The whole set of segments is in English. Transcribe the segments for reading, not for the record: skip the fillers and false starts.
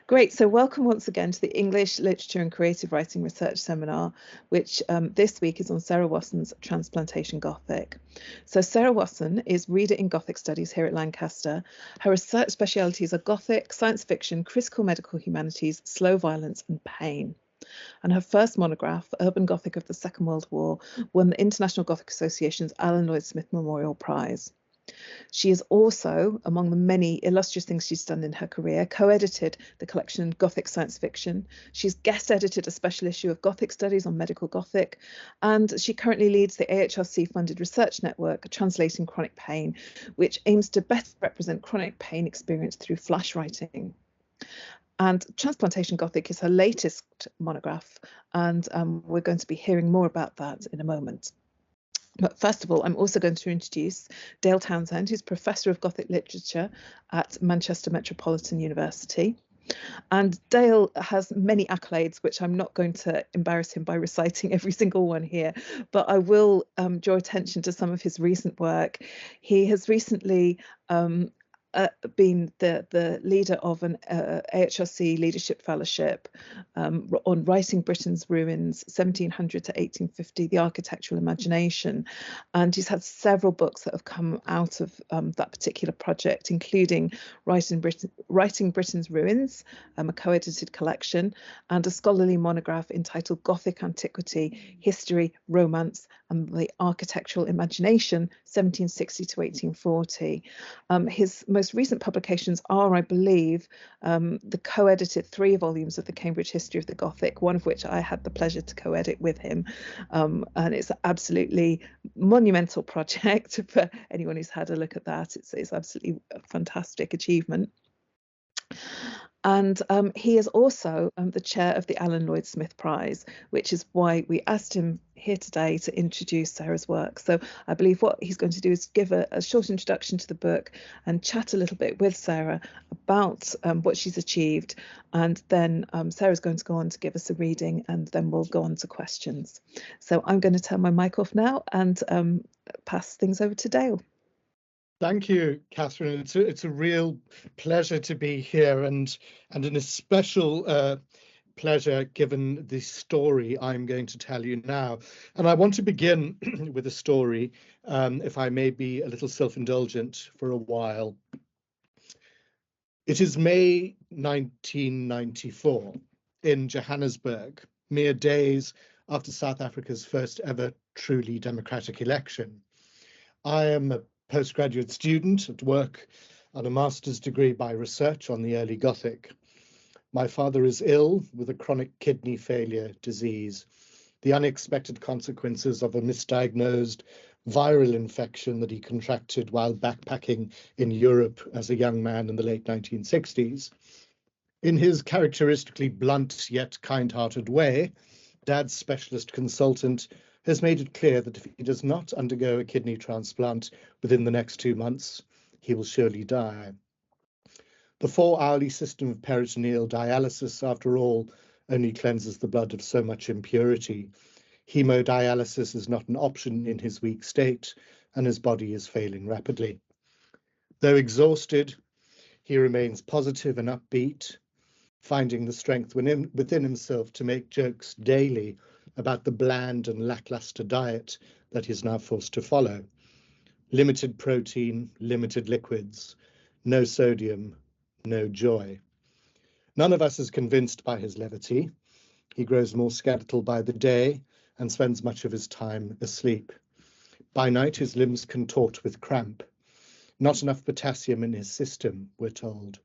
Great. So welcome once again to the English Literature and Creative Writing Research Seminar, which this week is on Sara Wasson's Transplantation Gothic. So Sara Wasson is Reader in Gothic Studies here at Lancaster. Her research specialities are Gothic, science fiction, critical medical humanities, slow violence and pain. And her first monograph, Urban Gothic of the Second World War, won the International Gothic Association's Allan Lloyd Smith Memorial Prize. She is also, among the many illustrious things she's done in her career, co-edited the collection Gothic Science Fiction. She's guest edited a special issue of Gothic Studies on Medical Gothic, and she currently leads the AHRC-funded research network Translating Chronic Pain, which aims to better represent chronic pain experience through flash writing. And Transplantation Gothic is her latest monograph, and we're going to be hearing more about that in a moment. But first of all, I'm also going to introduce Dale Townshend, who's Professor of Gothic Literature at Manchester Metropolitan University. And Dale has many accolades, which I'm not going to embarrass him by reciting every single one here, but I will draw attention to some of his recent work. He has recently been the leader of an AHRC Leadership Fellowship on Writing Britain's Ruins, 1700 to 1850, the Architectural Imagination. And he's had several books that have come out of that particular project, including Writing Britain's Ruins, a co-edited collection, and a scholarly monograph entitled Gothic Antiquity, History, Romance, and the Architectural Imagination, 1760 to 1840. His most recent publications are, I believe, the co-edited 3 volumes of the Cambridge History of the Gothic, one of which I had the pleasure to co-edit with him. And it's an absolutely monumental project for anyone who's had a look at that. It's absolutely a fantastic achievement. And he is also the chair of the Allan Lloyd Smith Prize, which is why we asked him here today to introduce Sara's work. So I believe what he's going to do is give a short introduction to the book and chat a little bit with Sara about what she's achieved. And then Sara's going to go on to give us a reading, and then we'll go on to questions. So I'm going to turn my mic off now and pass things over to Dale. Thank you, Catherine. It's a real pleasure to be here, and an especial pleasure given the story I'm going to tell you now. And I want to begin with a story, if I may be a little self-indulgent for a while. It is May 1994 in Johannesburg, mere days after South Africa's first ever truly democratic election. I am a postgraduate student at work on a master's degree by research on the early Gothic. My father is ill with a chronic kidney failure disease, the unexpected consequences of a misdiagnosed viral infection that he contracted while backpacking in Europe as a young man in the late 1960s. In his characteristically blunt yet kind-hearted way, Dad's specialist consultant has made it clear that if he does not undergo a kidney transplant within the next 2 months, he will surely die. The 4-hourly system of peritoneal dialysis, after all, only cleanses the blood of so much impurity. Hemodialysis is not an option in his weak state, and his body is failing rapidly. Though exhausted, he remains positive and upbeat, finding the strength within himself to make jokes daily about the bland and lackluster diet that he's now forced to follow. Limited protein, limited liquids, no sodium, no joy. None of us is convinced by his levity. He grows more skeletal by the day and spends much of his time asleep. By night, his limbs contort with cramp. Not enough potassium in his system, we're told.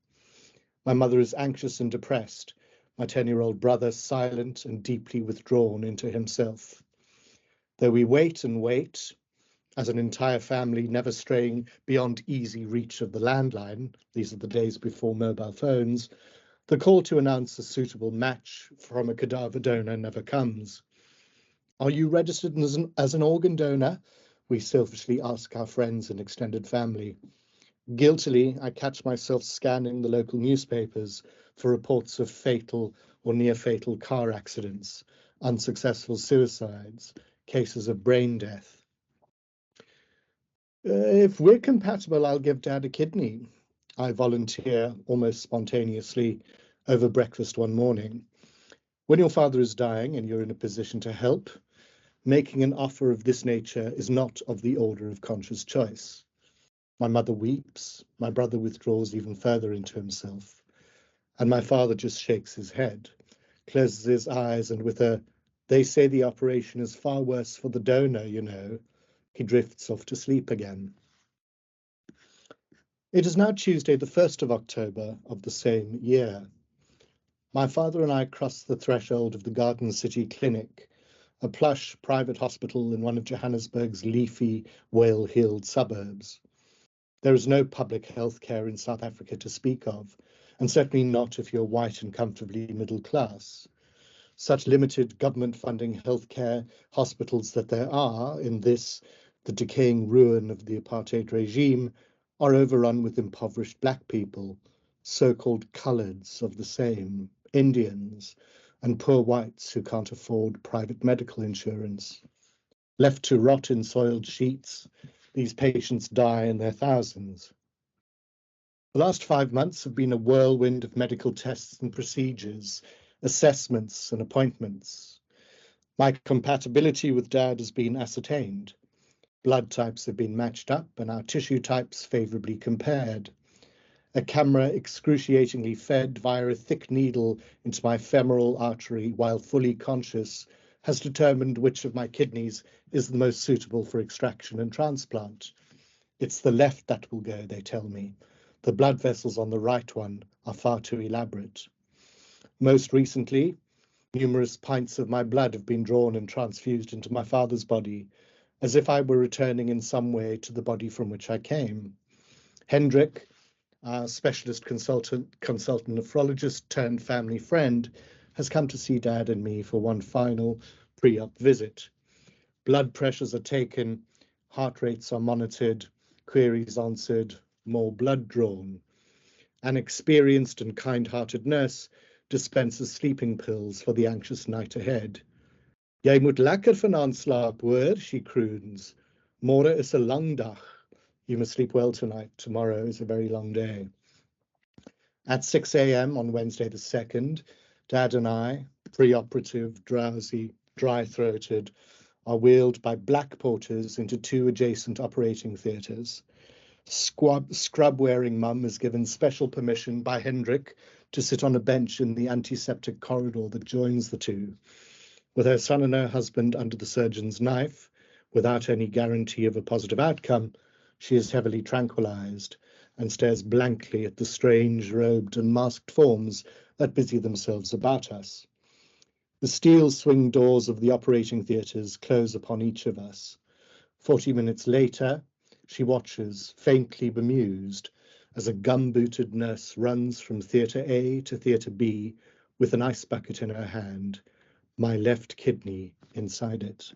My mother is anxious and depressed. My 10-year-old brother silent and deeply withdrawn into himself. Though we wait and wait, as an entire family never straying beyond easy reach of the landline, these are the days before mobile phones, the call to announce a suitable match from a cadaver donor never comes. Are you registered as an organ donor? We selfishly ask our friends and extended family. Guiltily, I catch myself scanning the local newspapers for reports of fatal or near-fatal car accidents, unsuccessful suicides, cases of brain death. If we're compatible, I'll give Dad a kidney. I volunteer almost spontaneously over breakfast one morning. When your father is dying and you're in a position to help, making an offer of this nature is not of the order of conscious choice. My mother weeps, my brother withdraws even further into himself, and my father just shakes his head, closes his eyes, and with a, "They say the operation is far worse for the donor, you know," he drifts off to sleep again. It is now Tuesday, the 1st of October of the same year. My father and I crossed the threshold of the Garden City Clinic, a plush private hospital in one of Johannesburg's leafy, whale-heeled suburbs. There is no public health care in South Africa to speak of, and certainly not if you're white and comfortably middle class. Such limited government funding healthcare hospitals that there are in this, the decaying ruin of the apartheid regime, are overrun with impoverished black people, so-called coloureds of the same, Indians, and poor whites who can't afford private medical insurance. Left to rot in soiled sheets, these patients die in their thousands. The last 5 months have been a whirlwind of medical tests and procedures, assessments and appointments. My compatibility with Dad has been ascertained. Blood types have been matched up and our tissue types favourably compared. A camera excruciatingly fed via a thick needle into my femoral artery while fully conscious has determined which of my kidneys is the most suitable for extraction and transplant. It's the left that will go, they tell me. The blood vessels on the right one are far too elaborate. Most recently, numerous pints of my blood have been drawn and transfused into my father's body, as if I were returning in some way to the body from which I came. Hendrik, our specialist consultant nephrologist turned family friend, has come to see Dad and me for one final pre-op visit. Blood pressures are taken, heart rates are monitored, queries answered, more blood drawn. An experienced and kind-hearted nurse dispenses sleeping pills for the anxious night ahead. "Jy moet lekker vanaand slaap, hoor," she croons. "Môre is 'n lang dag." You must sleep well tonight. Tomorrow is a very long day. At 6 a.m. on Wednesday the 2nd, Dad and I, preoperative, drowsy, dry-throated, are wheeled by black porters into 2 adjacent operating theatres. Scrub-wearing mum is given special permission by Hendrik to sit on a bench in the antiseptic corridor that joins the 2. With her son and her husband under the surgeon's knife, without any guarantee of a positive outcome, she is heavily tranquilized and stares blankly at the strange robed and masked forms that busy themselves about us. The steel swing doors of the operating theatres close upon each of us. 40 minutes later, she watches, faintly bemused, as a gum-booted nurse runs from theatre A to theatre B with an ice bucket in her hand, my left kidney inside it.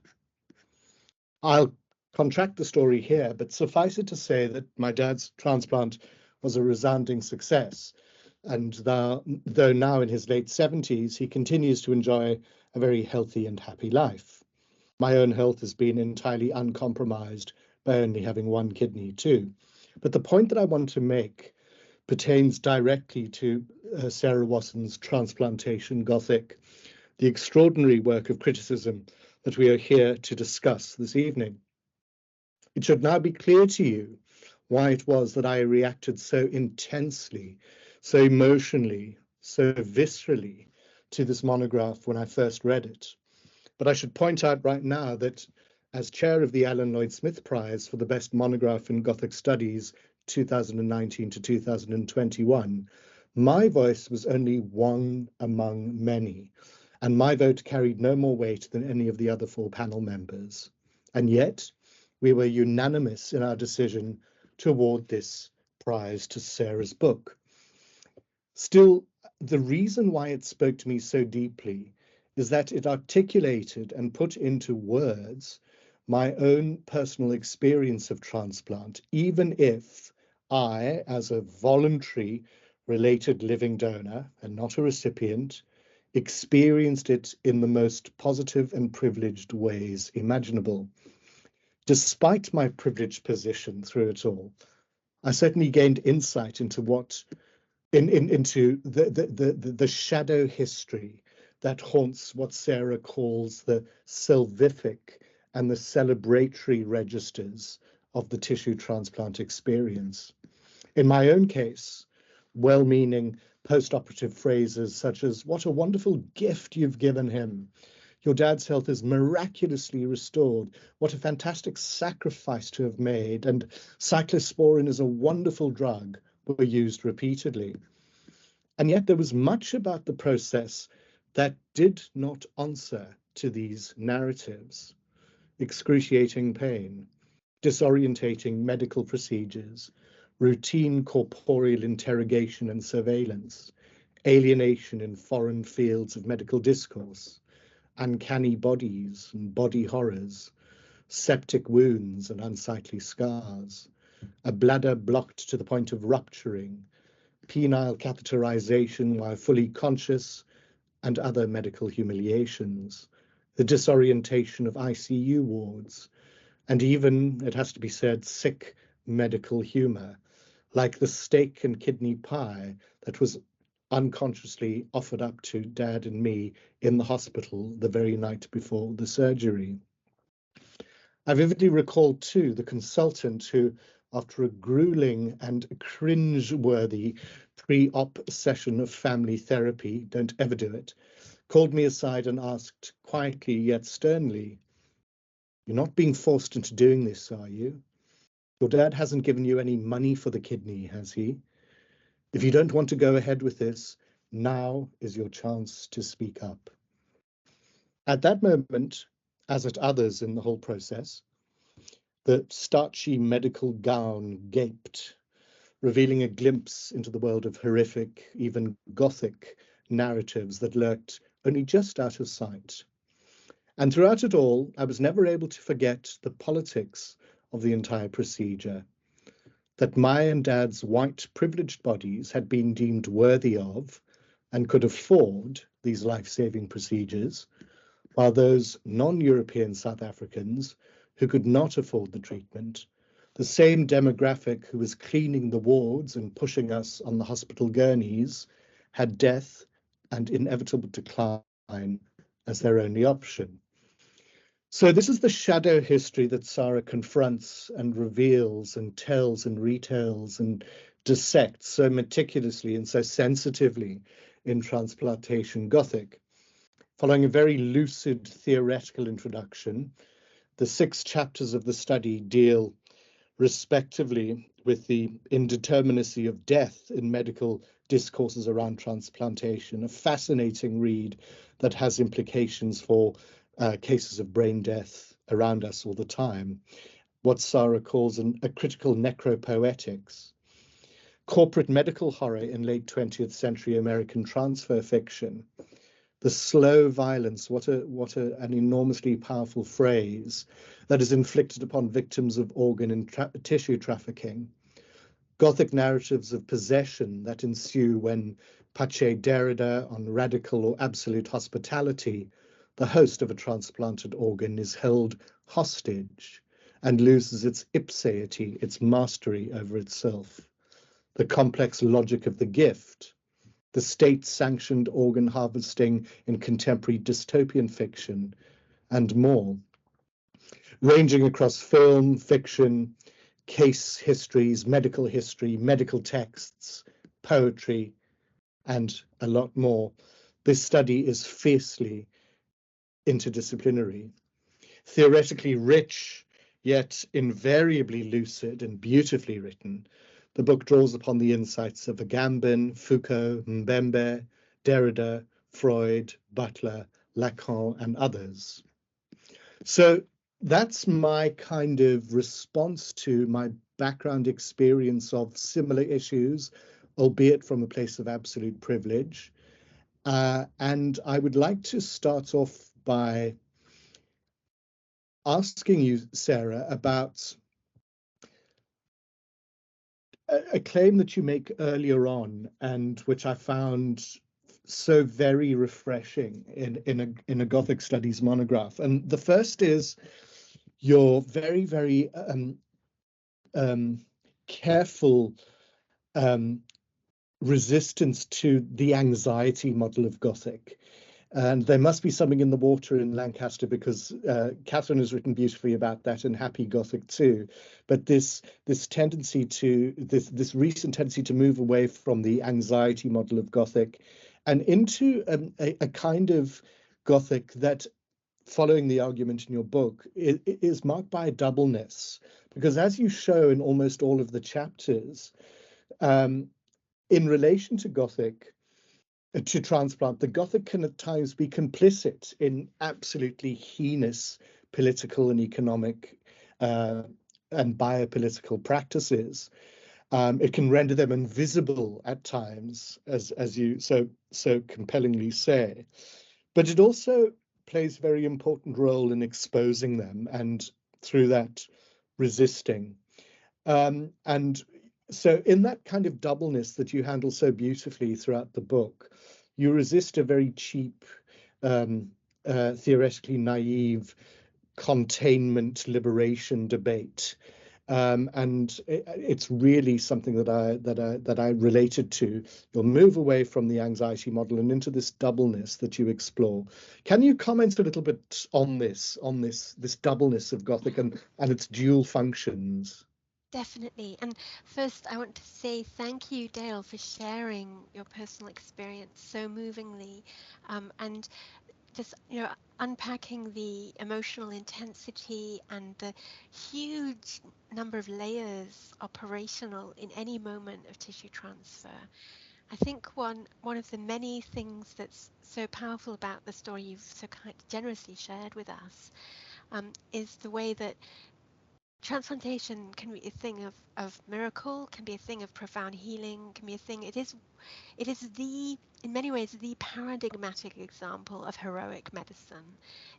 I'll contract the story here, but suffice it to say that my dad's transplant was a resounding success. And though now in his late 70s, he continues to enjoy a very healthy and happy life. My own health has been entirely uncompromised by only having one kidney too. But the point that I want to make pertains directly to Sara Wasson's Transplantation Gothic, the extraordinary work of criticism that we are here to discuss this evening. It should now be clear to you why it was that I reacted so intensely, so emotionally, so viscerally to this monograph when I first read it. But I should point out right now that as chair of the Allan Lloyd Smith Prize for the Best Monograph in Gothic Studies 2019 to 2021, my voice was only one among many, and my vote carried no more weight than any of the other 4 panel members. And yet, we were unanimous in our decision to award this prize to Sarah's book. Still, the reason why it spoke to me so deeply is that it articulated and put into words my own personal experience of transplant, even if I, as a voluntary related living donor and not a recipient, experienced it in the most positive and privileged ways imaginable. Despite my privileged position through it all, I certainly gained insight into what into the shadow history that haunts what Sara calls the salvific and the celebratory registers of the tissue transplant experience. In my own case, well-meaning post-operative phrases such as, "What a wonderful gift you've given him. Your dad's health is miraculously restored. What a fantastic sacrifice to have made." And cyclosporin is a wonderful drug were used repeatedly. And yet there was much about the process that did not answer to these narratives. Excruciating pain, disorientating medical procedures, routine corporeal interrogation and surveillance, alienation in foreign fields of medical discourse, uncanny bodies and body horrors, septic wounds and unsightly scars, a bladder blocked to the point of rupturing, penile catheterization while fully conscious, and other medical humiliations, the disorientation of ICU wards, and even, it has to be said, sick medical humor, like the steak and kidney pie that was unconsciously offered up to Dad and me in the hospital the very night before the surgery. I vividly recall too the consultant who, after a grueling and cringe-worthy pre-op session of family therapy, don't ever do it, called me aside and asked quietly yet sternly, "You're not being forced into doing this, are you? Your dad hasn't given you any money for the kidney, has he? If you don't want to go ahead with this, now is your chance to speak up." At that moment, as at others in the whole process, the starchy medical gown gaped, revealing a glimpse into the world of horrific, even Gothic narratives that lurked only just out of sight. And throughout it all, I was never able to forget the politics of the entire procedure, that my and Dad's white privileged bodies had been deemed worthy of and could afford these life-saving procedures, while those non-European South Africans who could not afford the treatment, the same demographic who was cleaning the wards and pushing us on the hospital gurneys, had death and inevitable decline as their only option. So this is the shadow history that Sara confronts and reveals and tells and retells and dissects so meticulously and so sensitively in Transplantation Gothic. Following a very lucid theoretical introduction, the 6 chapters of the study deal respectively with the indeterminacy of death in medical discourses around transplantation, a fascinating read that has implications for cases of brain death around us all the time, what Sara calls a critical necropoetics, corporate medical horror in late 20th century American transfer fiction, the slow violence, what an enormously powerful phrase, that is inflicted upon victims of organ and tissue trafficking, Gothic narratives of possession that ensue when Pace Derrida, on radical or absolute hospitality, the host of a transplanted organ is held hostage and loses its ipseity, its mastery over itself. The complex logic of the gift, the state-sanctioned organ harvesting in contemporary dystopian fiction, and more, ranging across film, fiction, case histories, medical texts, poetry, and a lot more. This study is fiercely interdisciplinary, theoretically rich, yet invariably lucid and beautifully written. The book draws upon the insights of Agamben, Foucault, Mbembe, Derrida, Freud, Butler, Lacan, and others. So that's my kind of response to my background experience of similar issues, albeit from a place of absolute privilege. And I would like to start off by asking you, Sara, about a claim that you make earlier on, and which I found so very refreshing in a Gothic studies monograph. And the first is your very, very careful resistance to the anxiety model of Gothic. And there must be something in the water in Lancaster, because Catherine has written beautifully about that in Happy Gothic too. But this tendency to this recent tendency to move away from the anxiety model of Gothic and into a kind of Gothic that, following the argument in your book, is marked by a doubleness. Because as you show in almost all of the chapters, in relation to Gothic, to transplant, the Gothic can at times be complicit in absolutely heinous political and economic and biopolitical practices. It can render them invisible at times, as you so compellingly say, but it also plays a very important role in exposing them and through that resisting. And so in that kind of doubleness that you handle so beautifully throughout the book, you resist a very cheap, theoretically naive containment liberation debate. And it's really something that I related to. You'll move away from the anxiety model and into this doubleness that you explore. Can you comment a little bit on this doubleness of Gothic and its dual functions? Definitely. And first, I want to say thank you, Dale, for sharing your personal experience so movingly, and just, unpacking the emotional intensity and the huge number of layers operational in any moment of tissue transfer. I think one of the many things that's so powerful about the story you've so generously shared with us, is the way that transplantation can be a thing of miracle, can be a thing of profound healing, can be a thing. It is in many ways, the paradigmatic example of heroic medicine.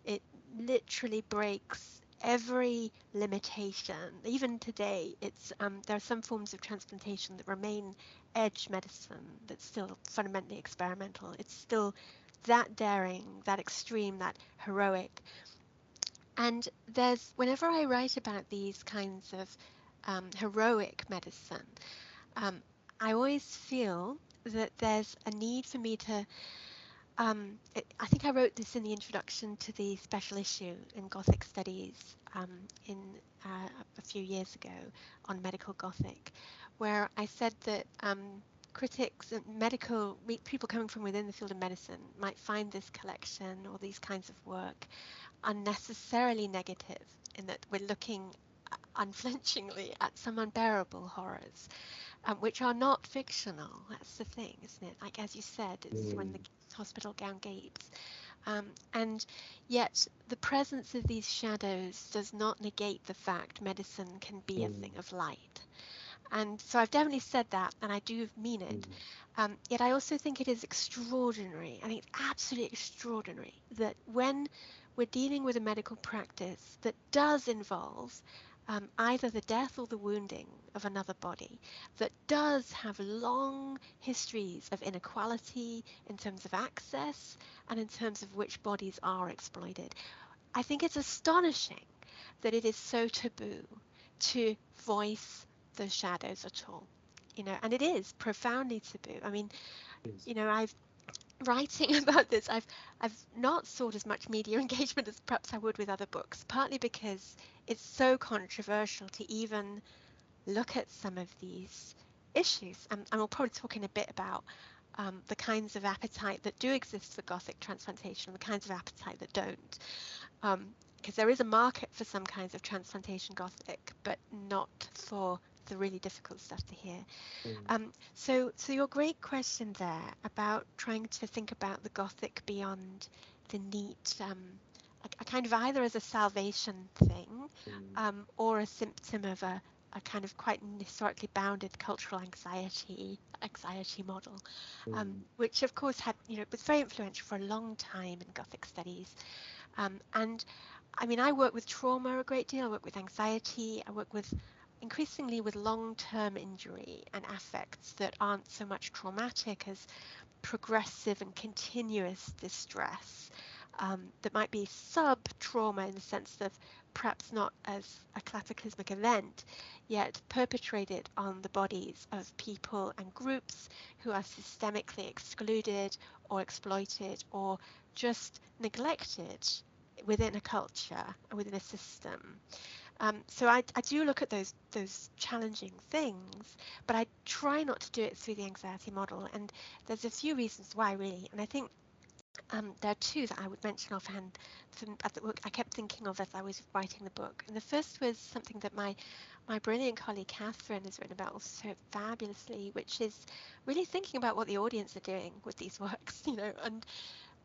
It literally breaks every limitation. Even today, there are some forms of transplantation that remain edge medicine, that's still fundamentally experimental. It's still that daring, that extreme, that heroic. And whenever I write about these kinds of heroic medicine, I always feel that there's a need for me to, I think I wrote this in the introduction to the special issue in Gothic Studies, in a few years ago, on medical Gothic, where I said that critics and people coming from within the field of medicine might find this collection or these kinds of work unnecessarily negative, in that we're looking unflinchingly at some unbearable horrors, which are not fictional. That's the thing, isn't it? Like, as you said, it's when the hospital gown gapes. And yet the presence of these shadows does not negate the fact medicine can be a thing of light. And so I've definitely said that, and I do mean it. Yet I also think it is extraordinary. I think it's absolutely extraordinary that when we're dealing with a medical practice that does involve either the death or the wounding of another body, that does have long histories of inequality in terms of access and in terms of which bodies are exploited, I think it's astonishing that it is so taboo to voice the shadows at all. And it is profoundly taboo. I mean, I've writing about this, I've not sought as much media engagement as perhaps I would with other books, partly because it's so controversial to even look at some of these issues. And we'll probably talk in a bit about the kinds of appetite that do exist for Gothic transplantation and the kinds of appetite that don't. Because there is a market for some kinds of transplantation Gothic, but not for the really difficult stuff to hear. So your great question there about trying to think about the Gothic beyond the neat, a kind of either as a salvation thing, or a symptom of a kind of quite historically bounded cultural anxiety model, which of course was very influential for a long time in Gothic studies. And I mean, I work with trauma a great deal. I work with anxiety. I work increasingly with long-term injury and affects that aren't so much traumatic as progressive and continuous distress. that might be sub-trauma in the sense of perhaps not as a cataclysmic event, yet perpetrated on the bodies of people and groups who are systemically excluded or exploited or just neglected within a culture, within a system. So I do look at those challenging things, but I try not to do it through the anxiety model. And there's a few reasons why, really. And I think there are two that I would mention offhand at the book I kept thinking of as I was writing the book. And the first was something that my brilliant colleague Catherine has written about so fabulously, which is really thinking about what the audience are doing with these works, and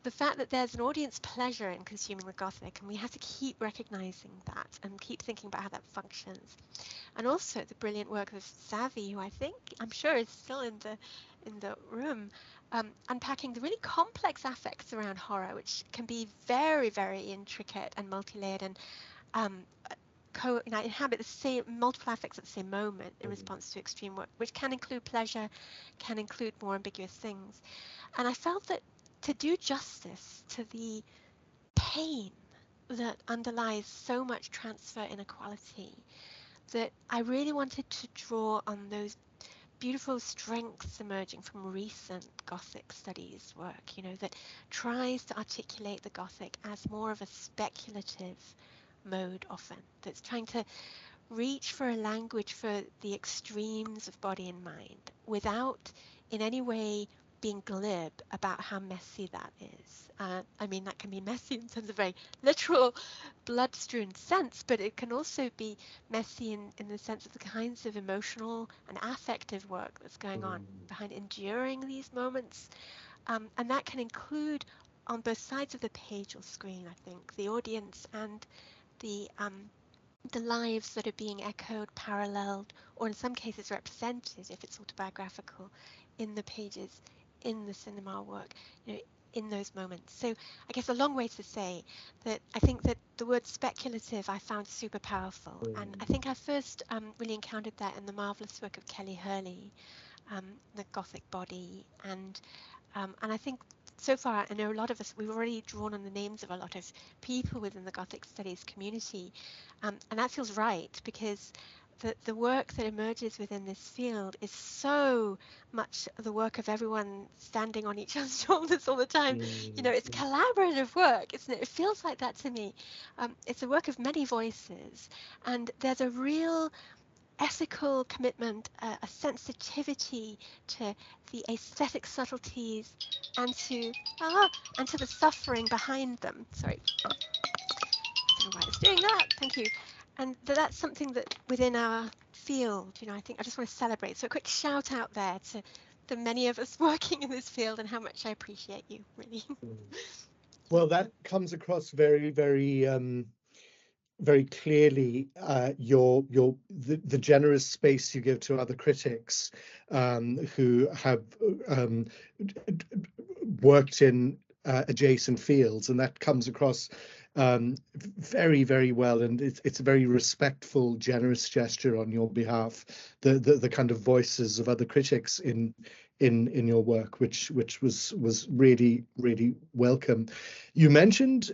the fact that there's an audience pleasure in consuming the Gothic, and we have to keep recognizing that and keep thinking about how that functions. And also the brilliant work of Savvy, who I'm sure is still in the room, unpacking the really complex affects around horror, which can be very, very intricate and multi-layered and inhabit the same multiple affects at the same moment in response to extreme work, which can include pleasure, can include more ambiguous things. And I felt that to do justice to the pain that underlies so much transfer inequality, that I really wanted to draw on those beautiful strengths emerging from recent Gothic studies work, that tries to articulate the Gothic as more of a speculative mode often, that's trying to reach for a language for the extremes of body and mind without in any way being glib about how messy that is. That can be messy in terms of very literal, blood-strewn sense, but it can also be messy in the sense of the kinds of emotional and affective work that's going on behind enduring these moments. And that can include, on both sides of the page or screen, I think, the audience and the lives that are being echoed, paralleled, or in some cases represented, if it's autobiographical, in the pages, in the cinema work, in those moments. So I guess a long way to say that I think that the word speculative I found super powerful. And I think I first really encountered that in the marvellous work of Kelly Hurley, The Gothic Body. And I think so far, I know a lot of us, we've already drawn on the names of a lot of people within the Gothic studies community. And that feels right, because the work that emerges within this field is so much the work of everyone standing on each other's shoulders all the time. It's collaborative work, isn't it? It feels like that to me. It's a work of many voices, and there's a real ethical commitment, a sensitivity to the aesthetic subtleties and to the suffering behind them. Sorry, I don't know why it's doing that. Thank you. And that's something that within our field, I think I just want to celebrate. So a quick shout out there to the many of us working in this field and how much I appreciate you, really. Well, that comes across very, very very clearly, the generous space you give to other critics who have worked in adjacent fields, and that comes across very, very well. And it's a very respectful, generous gesture on your behalf. The kind of voices of other critics in your work, which was really, really welcome. You mentioned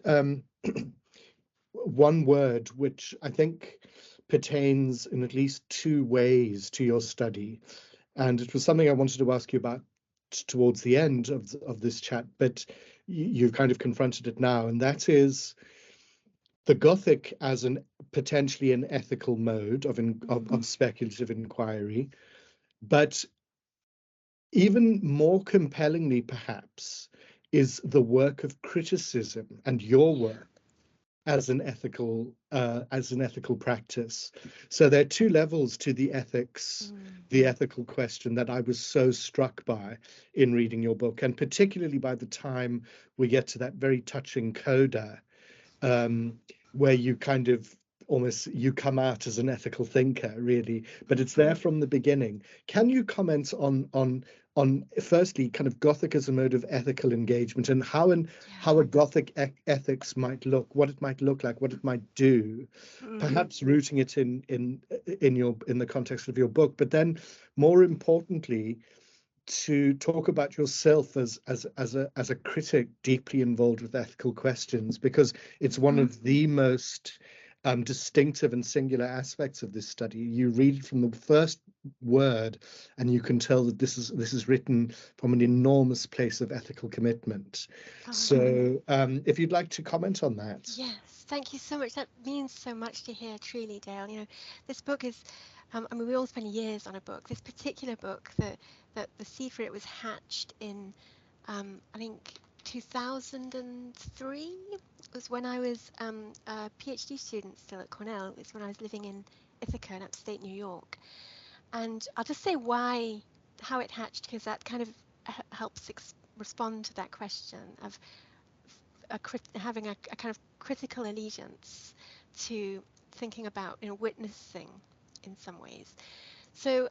one word which I think pertains in at least two ways to your study, and it was something I wanted to ask you about towards the end of this chat, but you've kind of confronted it now, and that is the Gothic as potentially an ethical mode of speculative inquiry, but even more compellingly perhaps is the work of criticism and your work as an ethical practice. So there are two levels to the ethics, the ethical question that I was so struck by in reading your book, and particularly by the time we get to that very touching coda, where you kind of you come out as an ethical thinker, really, but it's there from the beginning. Can you comment on firstly kind of Gothic as a mode of ethical engagement, and how a Gothic ethics might look, what it might look like, what it might do, perhaps rooting it in the context of your book, but then more importantly, to talk about yourself as a critic deeply involved with ethical questions, because it's one of the most distinctive and singular aspects of this study. You read it from the first word, and you can tell that this is written from an enormous place of ethical commitment. So, if you'd like to comment on that. Yes, thank you so much. That means so much to hear, truly, Dale. You know, this book is, I mean, we all spend years on a book. This particular book, the seed for it was hatched in, I think, 2003 was when I was a PhD student still at Cornell. It's when I was living in Ithaca in upstate New York. And I'll just say how it hatched, because that kind of helps respond to that question of having a kind of critical allegiance to thinking about, you know, witnessing in some ways. So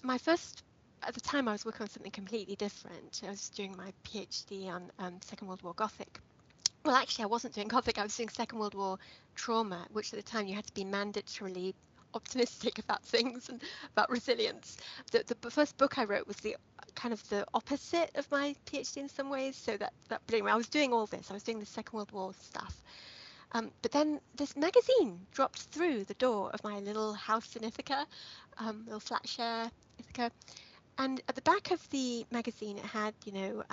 my first, at the time I was working on something completely different. I was doing my PhD on Second World War Gothic. Well, actually, I wasn't doing Gothic. I was doing Second World War trauma, which at the time you had to be mandatorily optimistic about things and about resilience. The first book I wrote was the kind of the opposite of my PhD in some ways. So but anyway, I was doing all this. I was doing the Second World War stuff. But then this magazine dropped through the door of my little house in Ithaca, little flat share Ithaca. And at the back of the magazine, it had, you know,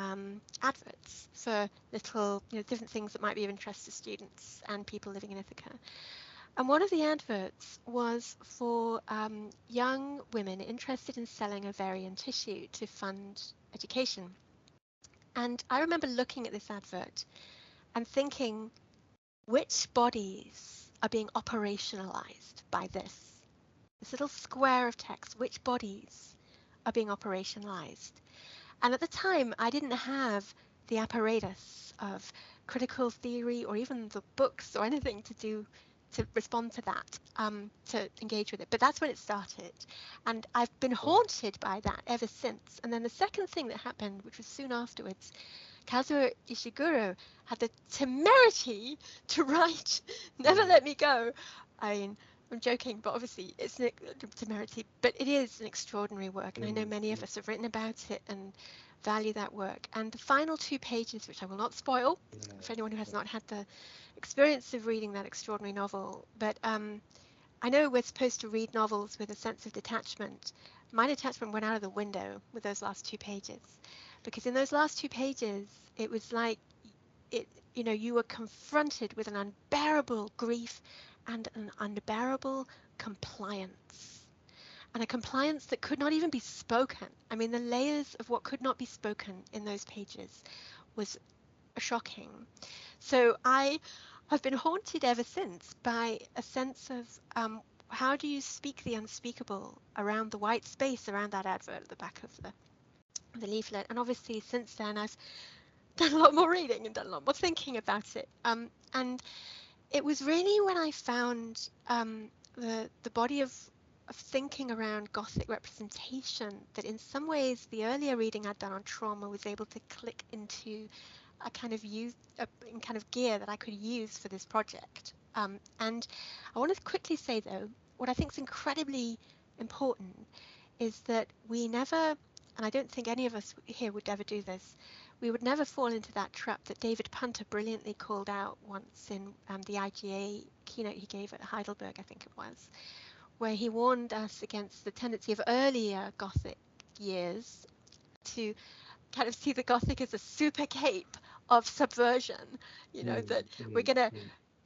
adverts for little, you know, different things that might be of interest to students and people living in Ithaca. And one of the adverts was for young women interested in selling ovarian tissue to fund education. And I remember looking at this advert and thinking, which bodies are being operationalized by this? This little square of text, which bodies are being operationalized? And at the time, I didn't have the apparatus of critical theory or even the books or anything to respond to that, to engage with it. But that's when it started. And I've been haunted by that ever since. And then the second thing that happened, which was soon afterwards, Kazuo Ishiguro had the temerity to write Never Let Me Go. I mean, I'm joking, but obviously it's a temerity, but it is an extraordinary work, and I know many of us have written about it and value that work. And the final 2 pages, which I will not spoil for anyone who has not had the experience of reading that extraordinary novel, but I know we're supposed to read novels with a sense of detachment. My detachment went out of the window with those last 2 pages, because in those last 2 pages, it was like you know, you were confronted with an unbearable grief and an unbearable compliance, and a compliance that could not even be spoken. I mean, the layers of what could not be spoken in those pages was shocking. So I have been haunted ever since by a sense of how do you speak the unspeakable around the white space around that advert at the back of the leaflet. And obviously since then I've done a lot more reading and done a lot more thinking about it. And it was really when I found the body of thinking around Gothic representation that in some ways the earlier reading I'd done on trauma was able to click into a kind of gear that I could use for this project. And I want to quickly say, though, what I think is incredibly important is that we never, and I don't think any of us here would ever do this, we would never fall into that trap that David Punter brilliantly called out once in the IGA keynote he gave at Heidelberg, I think it was, where he warned us against the tendency of earlier Gothic years to kind of see the Gothic as a super cape of subversion, you know, that we're going to,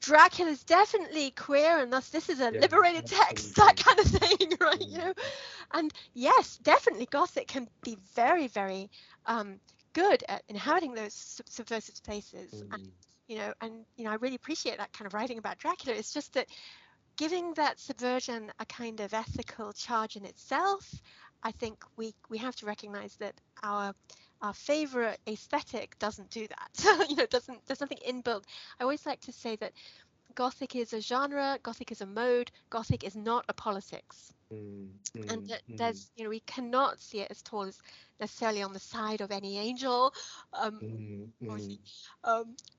Dracula's definitely queer and thus this is a liberated text, that kind of thing, right, you know. And yes, definitely Gothic can be very, very good at inhabiting those subversive spaces. And, you know, I really appreciate that kind of writing about Dracula. It's just that giving that subversion a kind of ethical charge in itself, I think we have to recognize that our favorite aesthetic doesn't do that. You know, there's nothing inbuilt. I always like to say that Gothic is a genre, Gothic is a mode, Gothic is not a politics. And that there's, you know, we cannot see it as tall as necessarily on the side of any angel.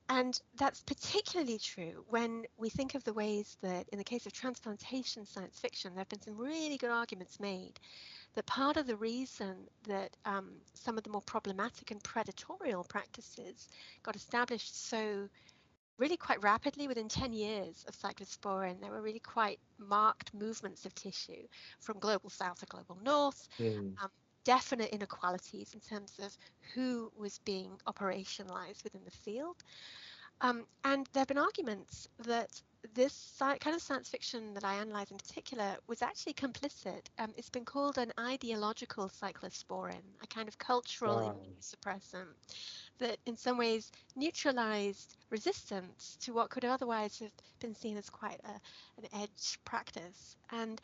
And that's particularly true when we think of the ways that in the case of transplantation science fiction, there have been some really good arguments made that part of the reason that some of the more problematic and predatorial practices got established so really quite rapidly within 10 years of cyclosporin, there were really quite marked movements of tissue from global south to global north, definite inequalities in terms of who was being operationalized within the field. And there have been arguments that this kind of science fiction that I analyze in particular was actually complicit. It's been called an ideological cyclosporin, a kind of cultural immunosuppressant that in some ways neutralized resistance to what could otherwise have been seen as quite an edge practice. And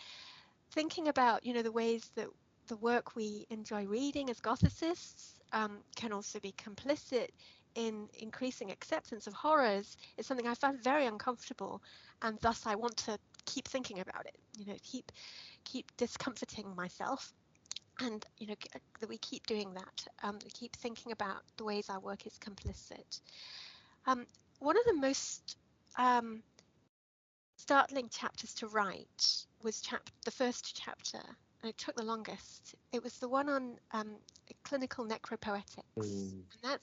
thinking about, the ways that the work we enjoy reading as Gothicists can also be complicit in increasing acceptance of horrors is something I found very uncomfortable, and thus I want to keep thinking about it, keep discomforting myself, and that we keep doing that, we keep thinking about the ways our work is complicit. One of the most startling chapters to write was the first chapter, and it took the longest. It was the one on clinical necropoetics. And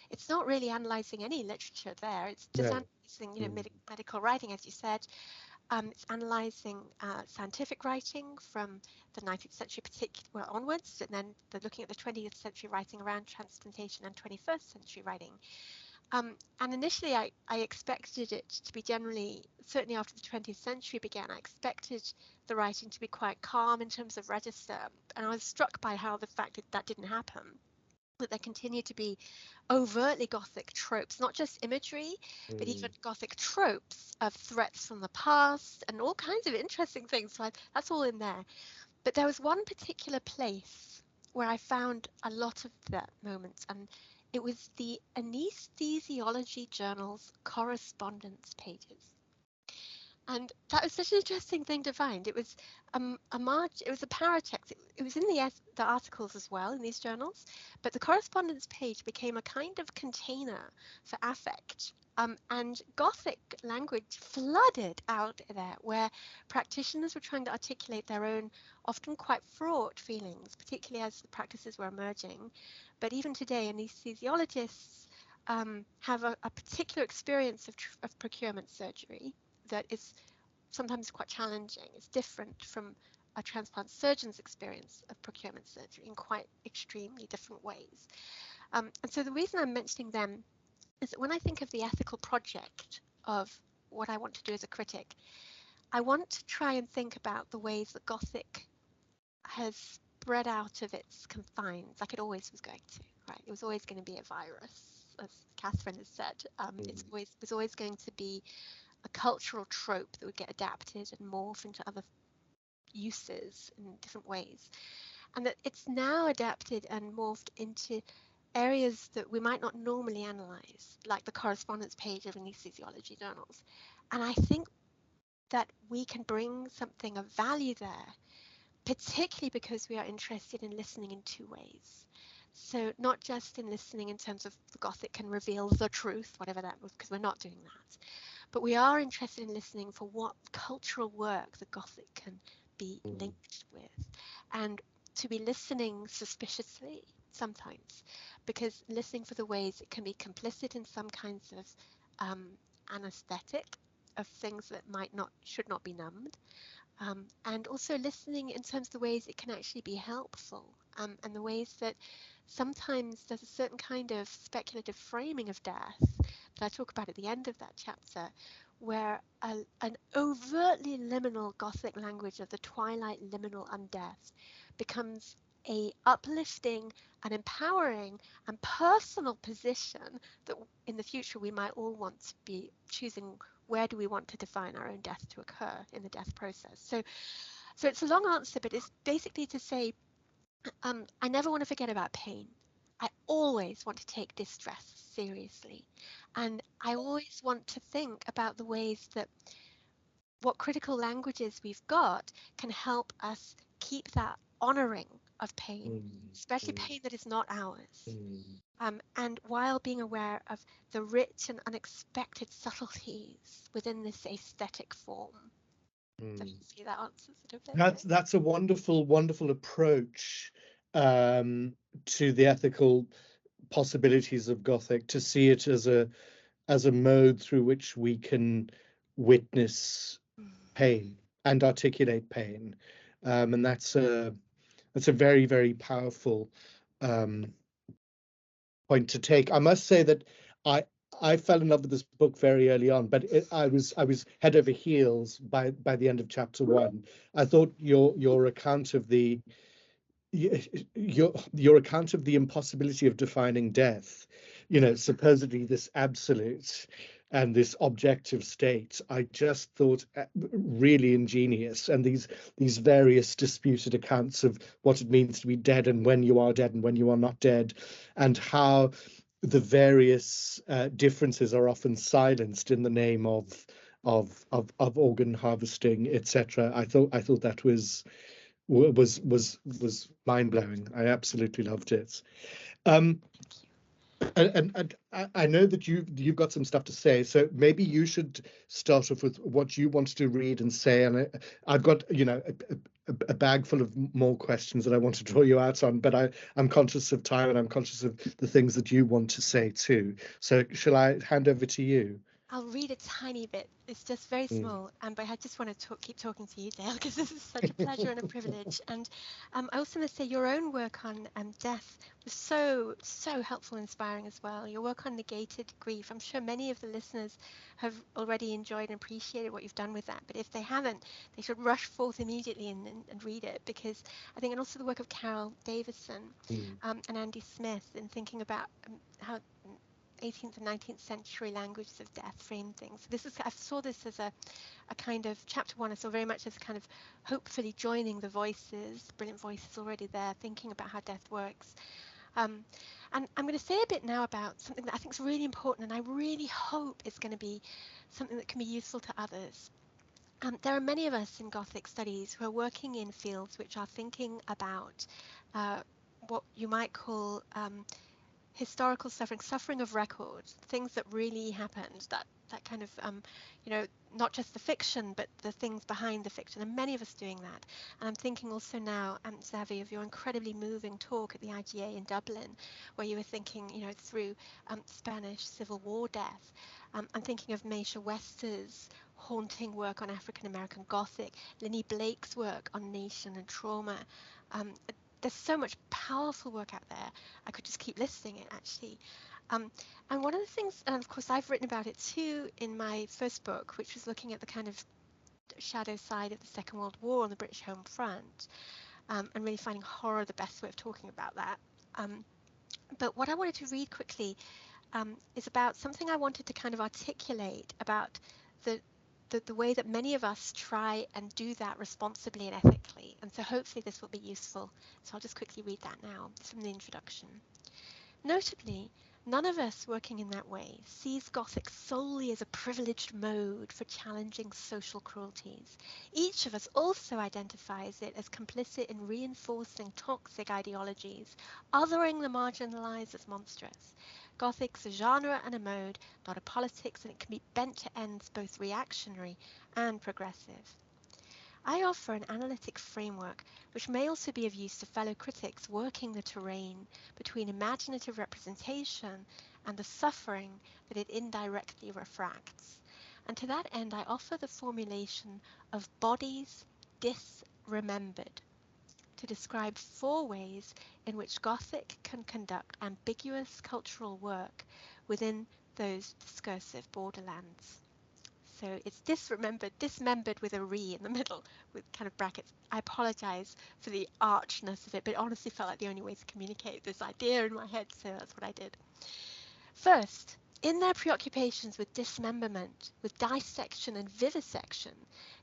it's not really analysing any literature there. It's just analysing, medical writing, as you said. It's analysing scientific writing from the 19th century onwards, and then they're looking at the 20th century writing around transplantation and 21st century writing. And initially, I expected it to be generally, certainly after the 20th century began, I expected the writing to be quite calm in terms of register. And I was struck by how the fact that didn't happen, that there continued to be overtly Gothic tropes, not just imagery, but even Gothic tropes of threats from the past and all kinds of interesting things. So that's all in there. But there was one particular place where I found a lot of that moments, and it was the anesthesiology journal's correspondence pages. And that was such an interesting thing to find. It was it was a paratext. It was in the articles as well in these journals, but the correspondence page became a kind of container for affect. And Gothic language flooded out there, where practitioners were trying to articulate their own, often quite fraught feelings, particularly as the practices were emerging. But even today, anesthesiologists have a particular experience of procurement surgery that is sometimes quite challenging. It's different from a transplant surgeon's experience of procurement surgery in quite extremely different ways. And so the reason I'm mentioning them is that when I think of the ethical project of what I want to do as a critic, I want to try and think about the ways that Gothic has spread out of its confines, like it always was going to, right? It was always going to be a virus, as Catherine has said. It was always going to be a cultural trope that would get adapted and morph into other uses in different ways. And that it's now adapted and morphed into areas that we might not normally analyze, like the correspondence page of anesthesiology journals. And I think that we can bring something of value there, particularly because we are interested in listening in two ways. So not just in listening in terms of the Gothic can reveal the truth, whatever that was, because we're not doing that. But we are interested in listening for what cultural work the Gothic can be linked with, and to be listening suspiciously sometimes, because listening for the ways it can be complicit in some kinds of anesthetic of things that should not be numbed, and also listening in terms of the ways it can actually be helpful, and the ways that sometimes there's a certain kind of speculative framing of death that I talk about at the end of that chapter, where an overtly liminal Gothic language of the twilight liminal undeath becomes a uplifting and empowering and personal position that in the future we might all want to be choosing. Where do we want to define our own death to occur in the death process? So it's a long answer, but it's basically to say, I never want to forget about pain. I always want to take distress seriously. And I always want to think about the ways that what critical languages we've got can help us keep that honoring of pain, especially pain that is not ours. And while being aware of the rich and unexpected subtleties within this aesthetic form. Definitely that answers it a bit. That's a wonderful approach to the ethical possibilities of Gothic, to see it as a mode through which we can witness pain and articulate pain, and that's a very, very powerful point to take. I must say that I fell in love with this book very early on, but I was head over heels by the end of chapter 1. I thought your account of the your account of the impossibility of defining death, supposedly this absolute and this objective state, I just thought really ingenious. And these various disputed accounts of what it means to be dead, and when you are dead and when you are not dead, and how the various differences are often silenced in the name of organ harvesting, etc. I thought that was mind-blowing. I absolutely loved it. And I know that you've got some stuff to say, so maybe you should start off with what you want to read and say. And I've got a bag full of more questions that I want to draw you out on, but I'm conscious of time, and I'm conscious of the things that you want to say too. So shall I hand over to you? I'll read a tiny bit. It's just very small, but I just want to keep talking to you, Dale, because this is such a pleasure and a privilege. And I also want to say your own work on death was so helpful and inspiring as well. Your work on negated grief, I'm sure many of the listeners have already enjoyed and appreciated what you've done with that. But if they haven't, they should rush forth immediately and read it, because I think, and also the work of Carol Davison and Andy Smith in thinking about how 18th and 19th century languages of death frame things. So I saw this as a kind of chapter 1. I saw very much as kind of hopefully joining the voices, brilliant voices already there, thinking about how death works. And I'm going to say a bit now about something that I think is really important, and I really hope it's going to be something that can be useful to others. There are many of us in Gothic studies who are working in fields which are thinking about what you might call historical suffering of record, things that really happened, that kind of not just the fiction but the things behind the fiction, and many of us doing that. And I'm thinking also now, Xavi, of your incredibly moving talk at the IGA in Dublin, where you were thinking through Spanish Civil War death. I'm thinking of Meisha Wester's haunting work on African American Gothic, Linny Blake's work on nation and trauma. There's so much powerful work out there. I could just keep listing it, actually. And one of the things, and of course I've written about it too in my first book, which was looking at the kind of shadow side of the Second World War on the British home front, and really finding horror the best way of talking about that. But what I wanted to read quickly is about something I wanted to kind of articulate about the way that many of us try and do that responsibly and ethically. And so hopefully this will be useful. So I'll just quickly read that now. It's from the introduction. Notably, none of us working in that way sees Gothic solely as a privileged mode for challenging social cruelties. Each of us also identifies it as complicit in reinforcing toxic ideologies, othering the marginalized as monstrous. Gothic's a genre and a mode, not a politics, and it can be bent to ends both reactionary and progressive. I offer an analytic framework which may also be of use to fellow critics working the terrain between imaginative representation and the suffering that it indirectly refracts. And to that end, I offer the formulation of bodies disremembered to describe 4 ways in which Gothic can conduct ambiguous cultural work within those discursive borderlands. So it's dismembered with a re in the middle with kind of brackets. I apologize for the archness of it, but it honestly felt like the only way to communicate this idea in my head, so that's what I did. First, in their preoccupations with dismemberment, with dissection and vivisection,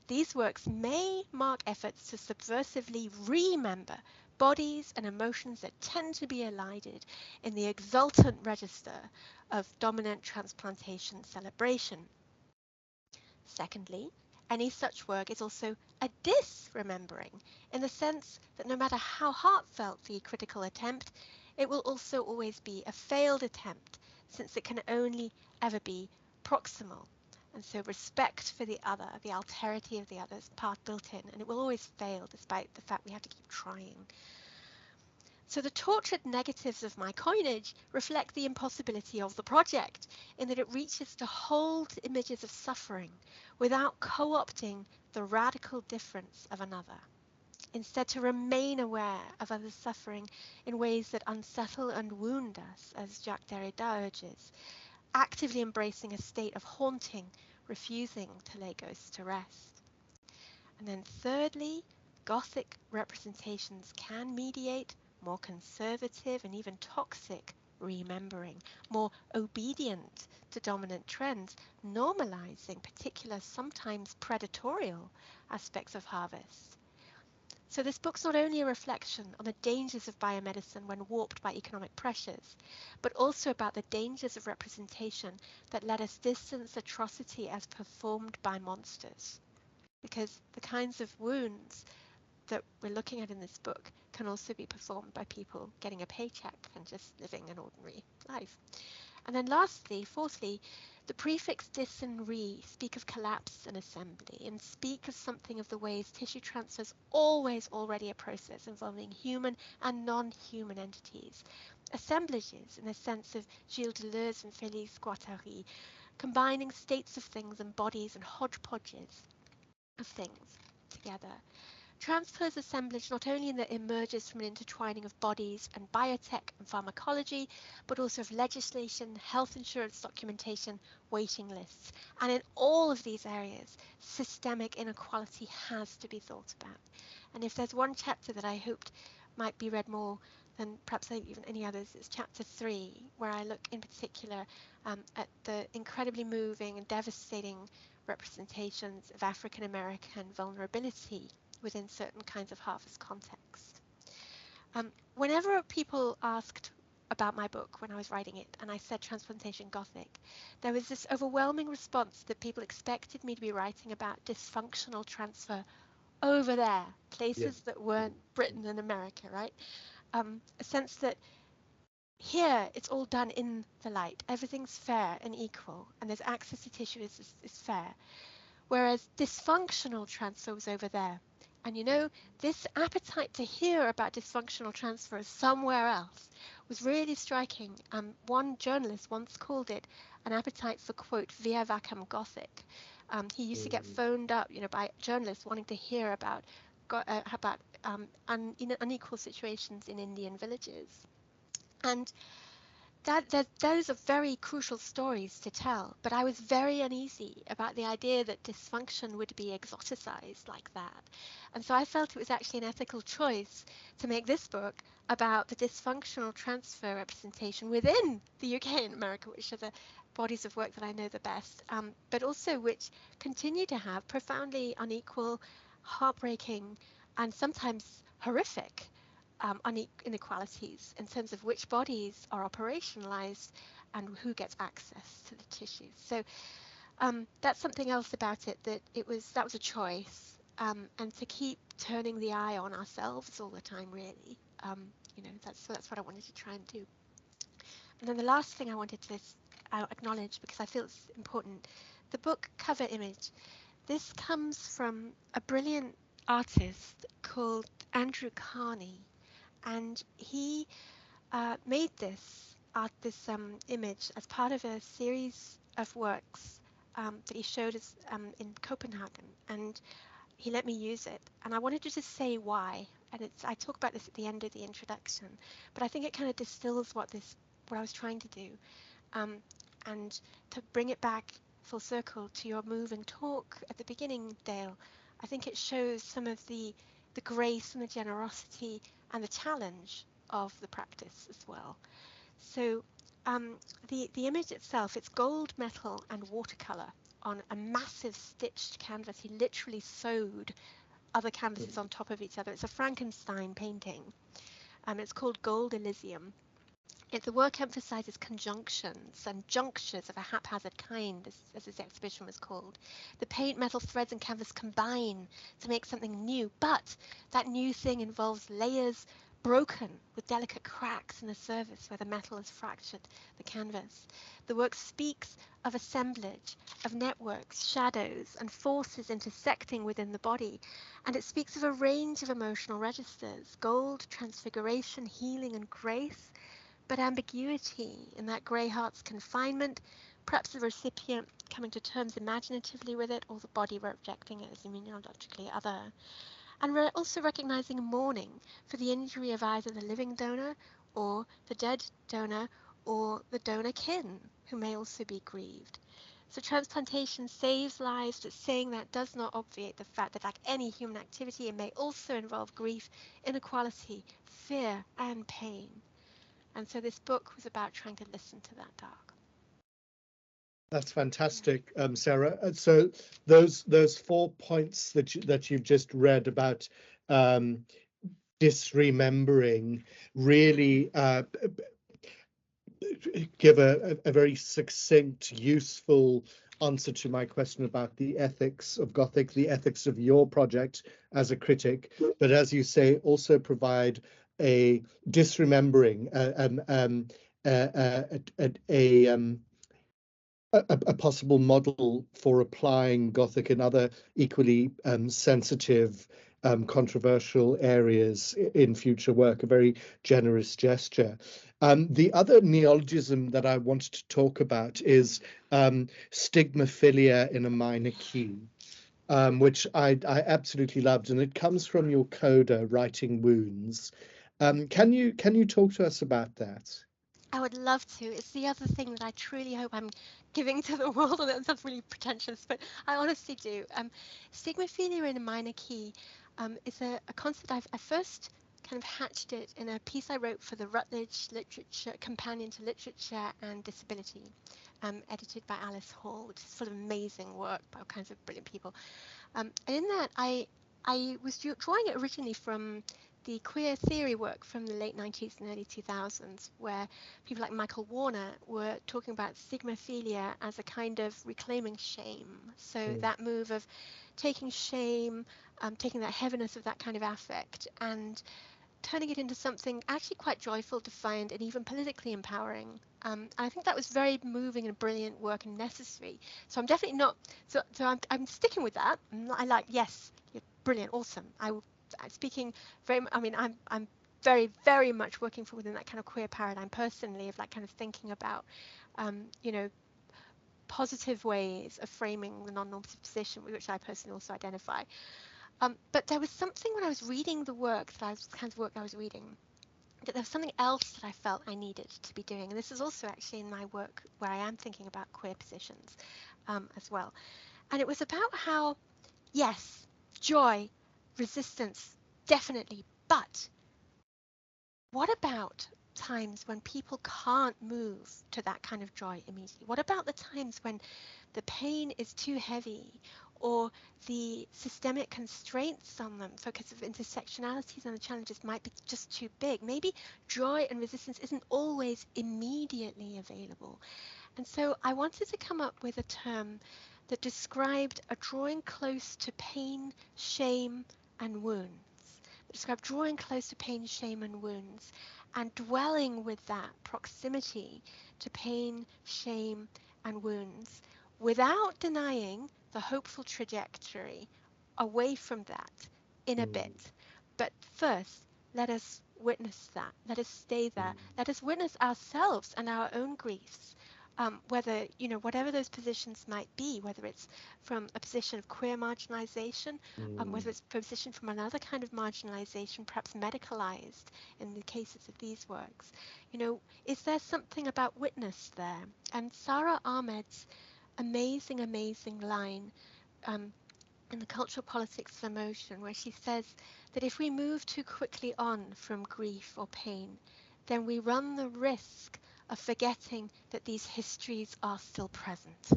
these works may mark efforts to subversively remember bodies and emotions that tend to be elided in the exultant register of dominant transplantation celebration. Secondly, any such work is also a disremembering, in the sense that no matter how heartfelt the critical attempt, it will also always be a failed attempt, since it can only ever be proximal. And so respect for the other, the alterity of the other is part built in, and it will always fail despite the fact we have to keep trying. So the tortured negatives of my coinage reflect the impossibility of the project, in that it reaches to hold images of suffering without co-opting the radical difference of another. Instead, to remain aware of others' suffering in ways that unsettle and wound us, as Jacques Derrida urges, actively embracing a state of haunting, refusing to lay ghosts to rest. And then thirdly, Gothic representations can mediate more conservative and even toxic remembering, more obedient to dominant trends, normalizing particular, sometimes predatorial aspects of harvest. So this book's not only a reflection on the dangers of biomedicine when warped by economic pressures, but also about the dangers of representation that let us distance atrocity as performed by monsters. Because the kinds of wounds that we're looking at in this book can also be performed by people getting a paycheck and just living an ordinary life. And then lastly, fourthly, the prefix dis and re speak of collapse and assembly, and speak of something of the ways tissue transfer is always already a process involving human and non-human entities. Assemblages, in the sense of Gilles Deleuze and Félix Guattari, combining states of things and bodies and hodgepodges of things together. Transfers assemblage not only in that it emerges from an intertwining of bodies and biotech and pharmacology, but also of legislation, health insurance documentation, waiting lists. And in all of these areas, systemic inequality has to be thought about. And if there's one chapter that I hoped might be read more than perhaps even any others, it's chapter 3, where I look in particular at the incredibly moving and devastating representations of African American vulnerability within certain kinds of harvest context. Whenever people asked about my book when I was writing it, and I said Transplantation Gothic, there was this overwhelming response that people expected me to be writing about dysfunctional transfer over there, places that weren't Britain and America, right? A sense that here it's all done in the light, everything's fair and equal, and there's access to tissue is fair. Whereas dysfunctional transfer was over there. And you know, this appetite to hear about dysfunctional transfer somewhere else was really striking. One journalist once called it an appetite for, quote, via vacam Gothic. He used to get phoned up, by journalists wanting to hear about unequal situations in Indian villages. And those are very crucial stories to tell, but I was very uneasy about the idea that dysfunction would be exoticized like that. And so I felt it was actually an ethical choice to make this book about the dysfunctional transfer representation within the UK and America, which are the bodies of work that I know the best, but also which continue to have profoundly unequal, heartbreaking, and sometimes horrific inequalities in terms of which bodies are operationalized and who gets access to the tissues. So that's something else about it, that that was a choice, and to keep turning the eye on ourselves all the time, really. That's what I wanted to try and do. And then the last thing I wanted to acknowledge, because I feel it's important, the book cover image. This comes from a brilliant artist called Andrew Carney. And he made this image as part of a series of works that he showed us in Copenhagen, and he let me use it. And I wanted to just say why. And I talk about this at the end of the introduction, but I think it kind of distills what I was trying to do, and to bring it back full circle to your move and talk at the beginning, Dale. I think it shows some of the grace and the generosity and the challenge of the practice as well. So the image itself, it's gold, metal and watercolor on a massive stitched canvas. He literally sewed other canvases on top of each other. It's a Frankenstein painting. It's called Gold Elysium. The work emphasizes conjunctions and junctures of a haphazard kind, as this exhibition was called. The paint, metal threads and canvas combine to make something new, but that new thing involves layers, broken with delicate cracks in the surface where the metal has fractured the canvas. The work speaks of assemblage, of networks, shadows, and forces intersecting within the body, and it speaks of a range of emotional registers: gold, transfiguration, healing, and grace, but ambiguity in that grey heart's confinement, perhaps the recipient coming to terms imaginatively with it, or the body rejecting it as immunologically other. And we're also recognizing mourning for the injury of either the living donor or the dead donor or the donor kin, who may also be grieved. So transplantation saves lives, but saying that does not obviate the fact that, like any human activity, it may also involve grief, inequality, fear, and pain. And so this book was about trying to listen to that dark. That's fantastic, Sarah. So those 4 points that you've just read about disremembering really give a very succinct, useful answer to my question about the ethics of Gothic, the ethics of your project as a critic, but as you say, also provide a disremembering, a possible model for applying Gothic in other equally sensitive, controversial areas in future work, a very generous gesture. The other neologism that I wanted to talk about is stigmaphilia in a minor key, which I absolutely loved, and it comes from your coda, Writing Wounds. Can you talk to us about that? I would love to. It's the other thing that I truly hope I'm giving to the world, and that sounds really pretentious, but I honestly do. Stigmaphilia in a minor key is a concept I first kind of hatched it in a piece I wrote for the Routledge Literature Companion to Literature and Disability, edited by Alice Hall, which is full of amazing work by all kinds of brilliant people. And in that, I was drawing it originally from the queer theory work from the late 90s and early 2000s, where people like Michael Warner were talking about stigmaphilia as a kind of reclaiming shame. So that move of taking shame, taking that heaviness of that kind of affect, and turning it into something actually quite joyful to find, and even politically empowering. And I think that was very moving and brilliant work and necessary. So I'm definitely not. So I'm sticking with that. I like, yes, you're brilliant, awesome. I'm speaking very. I mean, I'm very, very much working from within that kind of queer paradigm personally, of like kind of thinking about, you know, positive ways of framing the non-normative position with which I personally also identify. But there was something when I was reading the work that I was reading, that there was something else that I felt I needed to be doing. And this is also actually in my work where I am thinking about queer positions as well. And it was about how, yes, joy, resistance, definitely, but what about times when people can't move to that kind of joy immediately? What about the times when the pain is too heavy, or the systemic constraints on them because of intersectionalities and the challenges might be just too big? Maybe joy and resistance isn't always immediately available. And so I wanted to come up with a term that described a drawing close to pain, shame, and wounds. Describe drawing close to pain, shame, and wounds, and dwelling with that proximity to pain, shame, and wounds, without denying the hopeful trajectory away from that in a bit. But first, let us witness that. Let us stay there. Let us witness ourselves and our own griefs. Whether, you know, whatever those positions might be, whether it's from a position of queer marginalization, whether it's a position from another kind of marginalization, perhaps medicalized in the cases of these works, you know, is there something about witness there? And Sara Ahmed's amazing, amazing line in The Cultural Politics of Emotion, where she says that if we move too quickly on from grief or pain, then we run the risk of forgetting that these histories are still present.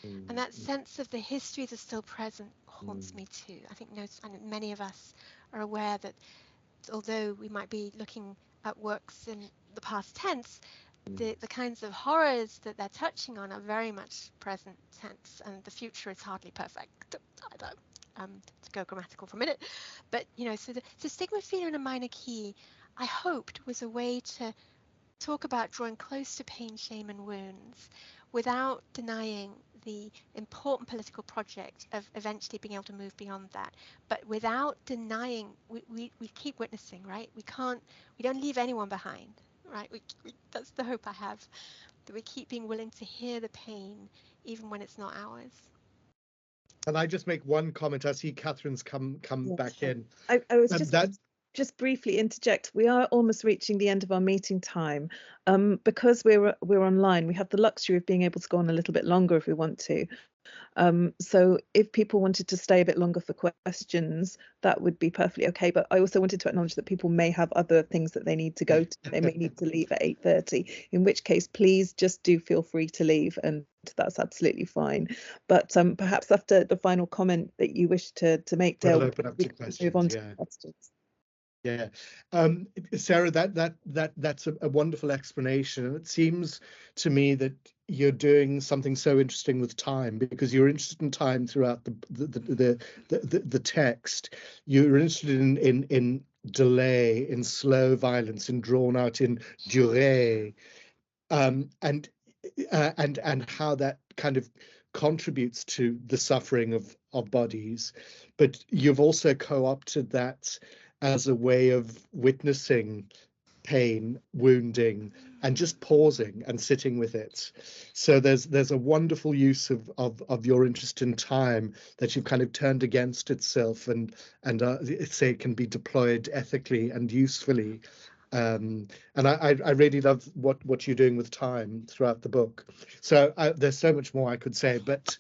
And that sense of the histories are still present haunts me too. I think many of us are aware that although we might be looking at works in the past tense, the kinds of horrors that they're touching on are very much present tense, and the future is hardly perfect. I don't to go grammatical for a minute, but you know, so stigmaphilia in a minor key, I hoped was a way to talk about drawing close to pain, shame, and wounds without denying the important political project of eventually being able to move beyond that, but without denying, we keep witnessing, right? We don't leave anyone behind, right? That's the hope I have, that we keep being willing to hear the pain even when it's not ours. Can I just make one comment? I see Catherine's come Yeah, back sure. in. I was That just briefly interject. We are almost reaching the end of our meeting time. Because we're online, we have the luxury of being able to go on a little bit longer if we want to. So if people wanted to stay a bit longer for questions, that would be perfectly okay. But I also wanted to acknowledge that people may have other things that they need to go to. They may need to leave at 8:30, in which case, please just do feel free to leave, and that's absolutely fine. But perhaps after the final comment that you wish to make, Dale, we'll open up we to can move on questions. to questions. Yeah, Sarah, that's a wonderful explanation, and it seems to me that you're doing something so interesting with time, because you're interested in time throughout the text. You're interested in delay, in slow violence, in drawn out, in durée, and how that kind of contributes to the suffering of bodies. But you've also co-opted that as a way of witnessing pain, wounding, and just pausing and sitting with it. So there's a wonderful use of your interest in time that you've kind of turned against itself, and say it can be deployed ethically and usefully. And I really love what you're doing with time throughout the book. So there's so much more I could say, but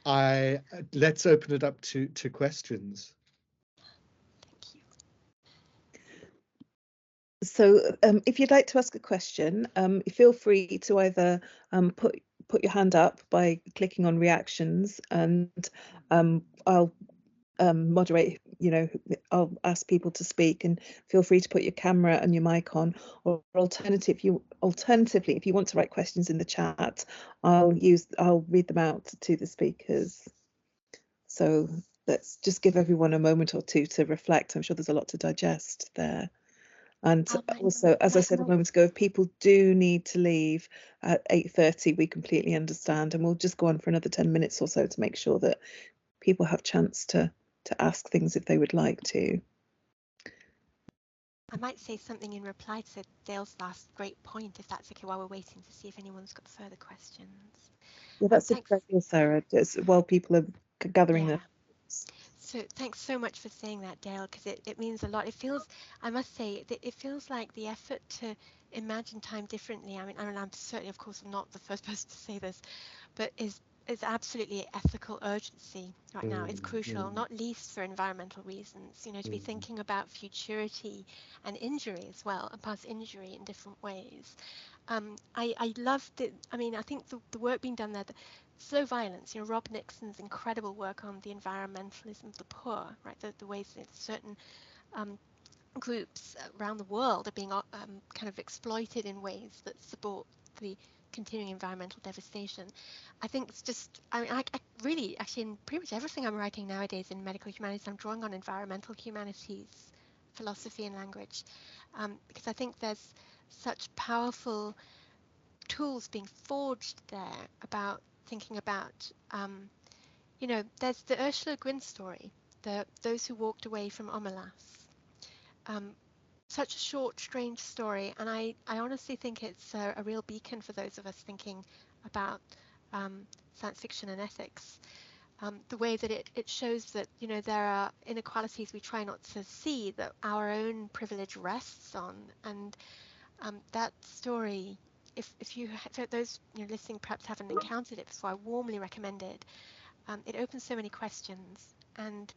let's open it up to questions. Thank you. So if you'd like to ask a question, feel free to either put your hand up by clicking on reactions, and I'll moderate, I'll ask people to speak, and feel free to put your camera and your mic on. Or alternatively, if you want to write questions in the chat, I'll read them out to the speakers. So let's just give everyone a moment or two to reflect. I'm sure there's a lot to digest there. And also, as I said a moment ago, if people do need to leave at 8:30, we completely understand, and we'll just go on for another 10 minutes or so to make sure that people have a chance to ask things if they would like to. I might say something in reply to Dale's last great point, if that's okay, while we're waiting to see if anyone's got further questions. Yeah, that's a great idea, Sarah, just while people are gathering them. So thanks so much for saying that, Dale, because it means a lot. It feels, I must say, it feels like the effort to imagine time differently. I mean, I'm certainly, of course, I'm not the first person to say this, but is absolutely ethical urgency right now. It's crucial, not least for environmental reasons, to be thinking about futurity and injury as well, and past injury in different ways. I loved it. I mean, I think the work being done there, the slow violence, Rob Nixon's incredible work on the environmentalism of the poor, right? The ways that certain groups around the world are being kind of exploited in ways that support the continuing environmental devastation. I think it's just, I mean, I really, actually, in pretty much everything I'm writing nowadays in medical humanities, I'm drawing on environmental humanities, philosophy and language, because I think there's such powerful tools being forged there about thinking about, there's the Ursula Gwynn story, those who walked away from Omelas. Such a short, strange story, and I honestly think it's a real beacon for those of us thinking about science fiction and ethics. The way that it shows that there are inequalities we try not to see, that our own privilege rests on, and that story, if those listening perhaps haven't encountered it before, I warmly recommend it. It opens so many questions, and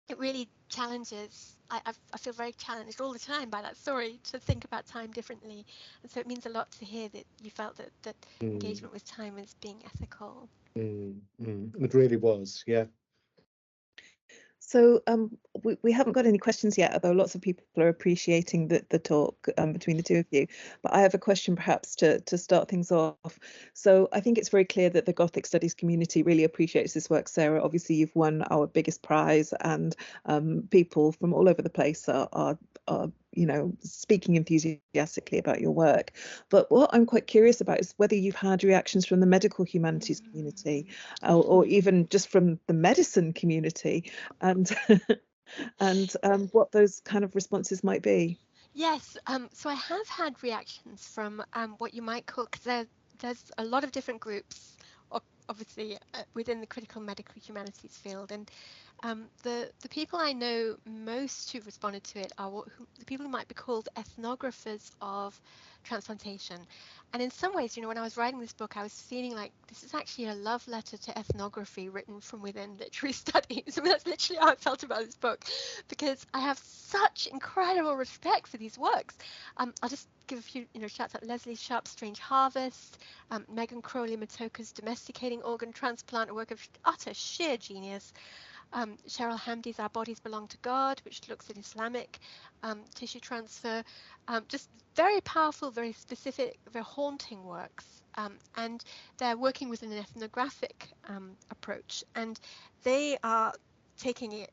it really challenges. I feel very challenged all the time by that story to think about time differently, and so it means a lot to hear that you felt that engagement with time is being ethical. It really was, yeah. So we haven't got any questions yet, although lots of people are appreciating the talk between the two of you. But I have a question perhaps to start things off. So I think it's very clear that the Gothic Studies community really appreciates this work, Sarah. Obviously, you've won our biggest prize, and people from all over the place are speaking enthusiastically about your work. But what I'm quite curious about is whether you've had reactions from the medical humanities community, or even just from the medicine community, and what those kind of responses might be. Yes, so I have had reactions from what you might call, because there's a lot of different groups, obviously, within the critical medical humanities field, and the people I know most who responded to it are the people who might be called ethnographers of transplantation. And in some ways, when I was writing this book, I was feeling like this is actually a love letter to ethnography written from within literary studies. I mean, that's literally how I felt about this book, because I have such incredible respect for these works. I'll just give a few shouts out: Leslie Sharp's Strange Harvest, Megan Crowley Matoka's Domesticating Organ Transplant, a work of utter sheer genius. Cheryl Hamdy's Our Bodies Belong to God, which looks at Islamic tissue transfer. Just very powerful, very specific, very haunting works. And they're working with an ethnographic approach, and they are taking it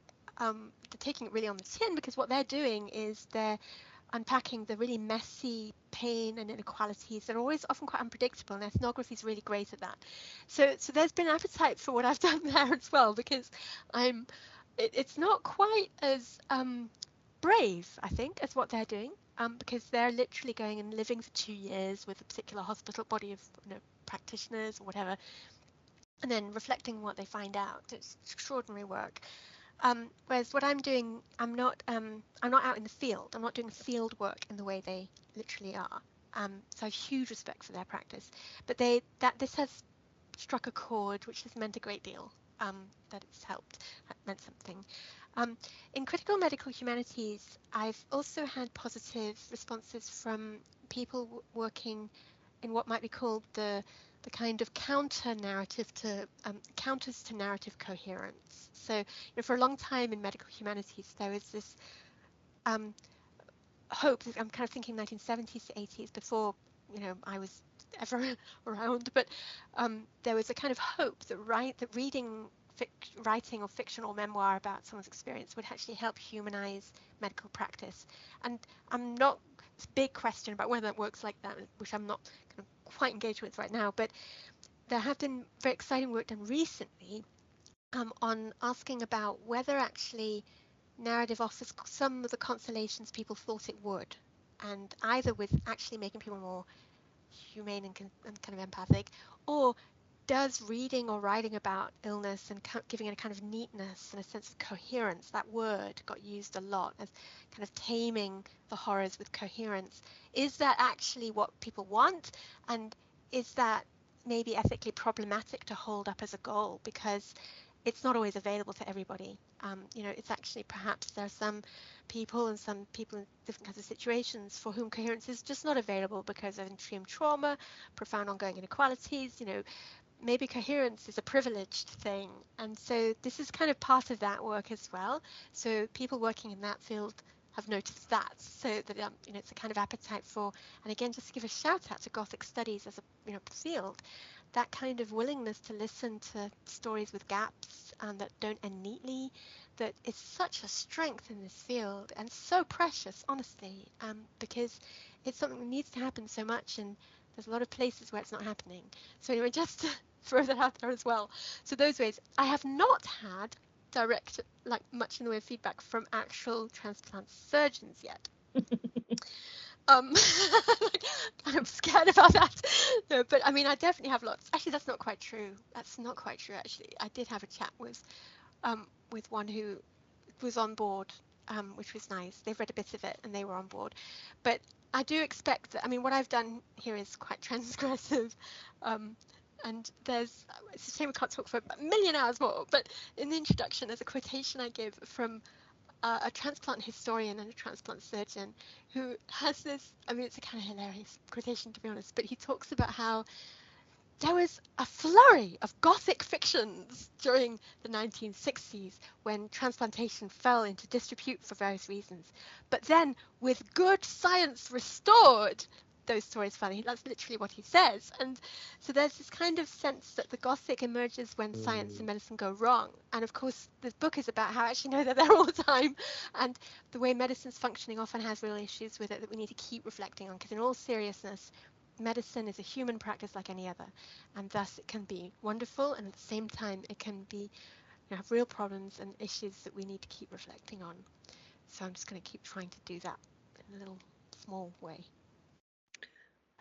really on the chin, because what they're doing is they're unpacking the really messy pain and inequalities that are always often quite unpredictable, and ethnography is really great at that. So there's been appetite for what I've done there as well, because it's not quite as brave, I think, as what they're doing, because they're literally going and living for 2 years with a particular hospital body of practitioners or whatever, and then reflecting what they find out. It's extraordinary work. Whereas what I'm doing, I'm not out in the field. I'm not doing field work in the way they literally are. So I have huge respect for their practice. But this has struck a chord, which has meant a great deal. That it's helped, meant something. In critical medical humanities, I've also had positive responses from people working in what might be called the kind of counter-narrative to counters to narrative coherence. So, for a long time in medical humanities, there was this hope. I'm kind of thinking 1970s to 80s, before I was ever around, but there was a kind of hope that writing or fictional memoir about someone's experience would actually help humanize medical practice. And it's a big question about whether that works like that, which I'm not kind of quite engaged with right now, but there have been very exciting work done recently on asking about whether actually narrative offers some of the consolations people thought it would, and either with actually making people more humane and kind of empathic, or does reading or writing about illness and giving it a kind of neatness and a sense of coherence — that word got used a lot as kind of taming the horrors with coherence — is that actually what people want? And is that maybe ethically problematic to hold up as a goal, because it's not always available to everybody? It's actually, perhaps there are some people in different kinds of situations for whom coherence is just not available because of extreme trauma, profound ongoing inequalities. Maybe coherence is a privileged thing. And so this is kind of part of that work as well. So people working in that field have noticed that, so that it's a kind of appetite for, and again, just to give a shout out to Gothic studies as a field, that kind of willingness to listen to stories with gaps that don't end neatly, that is such a strength in this field and so precious, honestly, because it's something that needs to happen so much, and there's a lot of places where it's not happening. So anyway, just to throw that out there as well. So those ways, I have not had direct, much in the way of feedback from actual transplant surgeons yet. Kind of scared about that. No, but I mean, I definitely have lots. Actually, that's not quite true. Actually, I did have a chat with one who was on board, which was nice. They've read a bit of it and they were on board. But I do expect that. I mean, what I've done here is quite transgressive. And it's a shame we can't talk for a million hours more, but in the introduction, there's a quotation I give from a transplant historian and a transplant surgeon who has this, I mean, it's a kind of hilarious quotation, to be honest, but he talks about how there was a flurry of Gothic fictions during the 1960s when transplantation fell into disrepute for various reasons. But then, with good science restored, those stories funny. That's literally what he says. And so there's this kind of sense that the Gothic emerges when science and medicine go wrong. And of course, this book is about how I actually know they're there all the time. And the way medicine's functioning often has real issues with it that we need to keep reflecting on, because in all seriousness, medicine is a human practice like any other. And thus it can be wonderful, and at the same time it can be have real problems and issues that we need to keep reflecting on. So I'm just going to keep trying to do that in a little small way.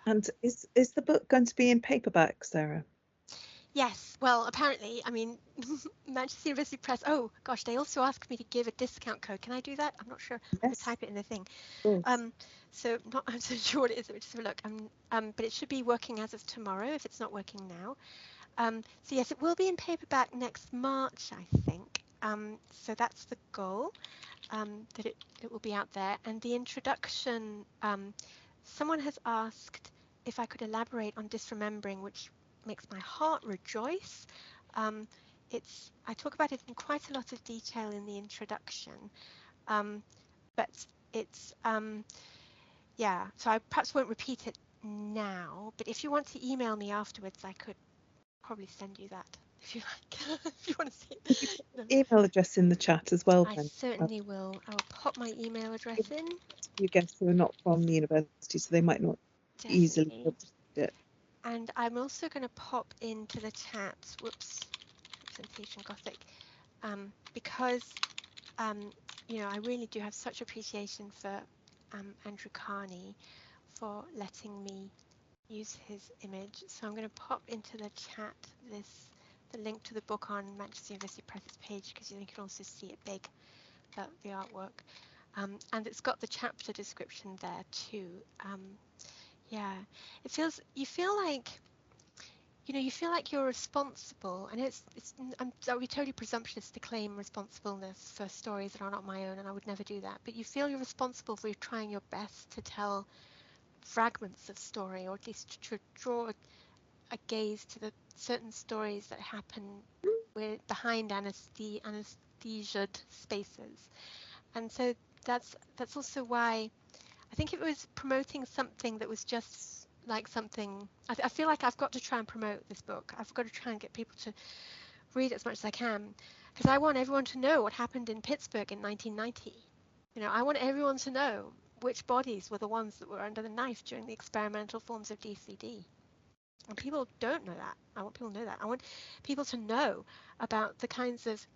And is the book going to be in paperback, Sarah? Yes, well, apparently, I mean, Manchester University Press, oh gosh, they also asked me to give a discount code. Can I do that? I'm not sure. Yes. I could type it in the thing. So I'm so sure what it is. Let me just have a look. But it should be working as of tomorrow if it's not working now. So yes, it will be in paperback next March, I think. So that's the goal, that it will be out there. And the introduction, someone has asked if I could elaborate on disremembering, which makes my heart rejoice. I talk about it in quite a lot of detail in the introduction, but it's, yeah, so I perhaps won't repeat it now, but if you want to email me afterwards, I could probably send you that if you like, if you want to see it. Email address in the chat as well. I certainly will. I will pop my email address in. You guests who are not from the university, so they might not easily be able to see it. And I'm also going to pop into the chat, whoops, Transplantation Gothic, because you know, I really do have such appreciation for Andrew Carney for letting me use his image. So I'm going to pop into the chat the link to the book on Manchester University Press's page, because you can also see it big, the artwork. And it's got the chapter description there too. Yeah, you feel like, you know, you feel like you're responsible, and that would be totally presumptuous to claim responsibleness for stories that are not my own, and I would never do that. But you feel you're responsible for trying your best to tell fragments of story, or at least to draw a gaze to the certain stories that happen behind anesthetized spaces. And so that's also why I think if it was promoting something that was just like something, I feel like I've got to try and promote this book. I've got to try and get people to read it as much as I can, because I want everyone to know what happened in Pittsburgh in 1990. You know, I want everyone to know which bodies were the ones that were under the knife during the experimental forms of DCD. And people don't know that. I want people to know that. I want people to know about the kinds of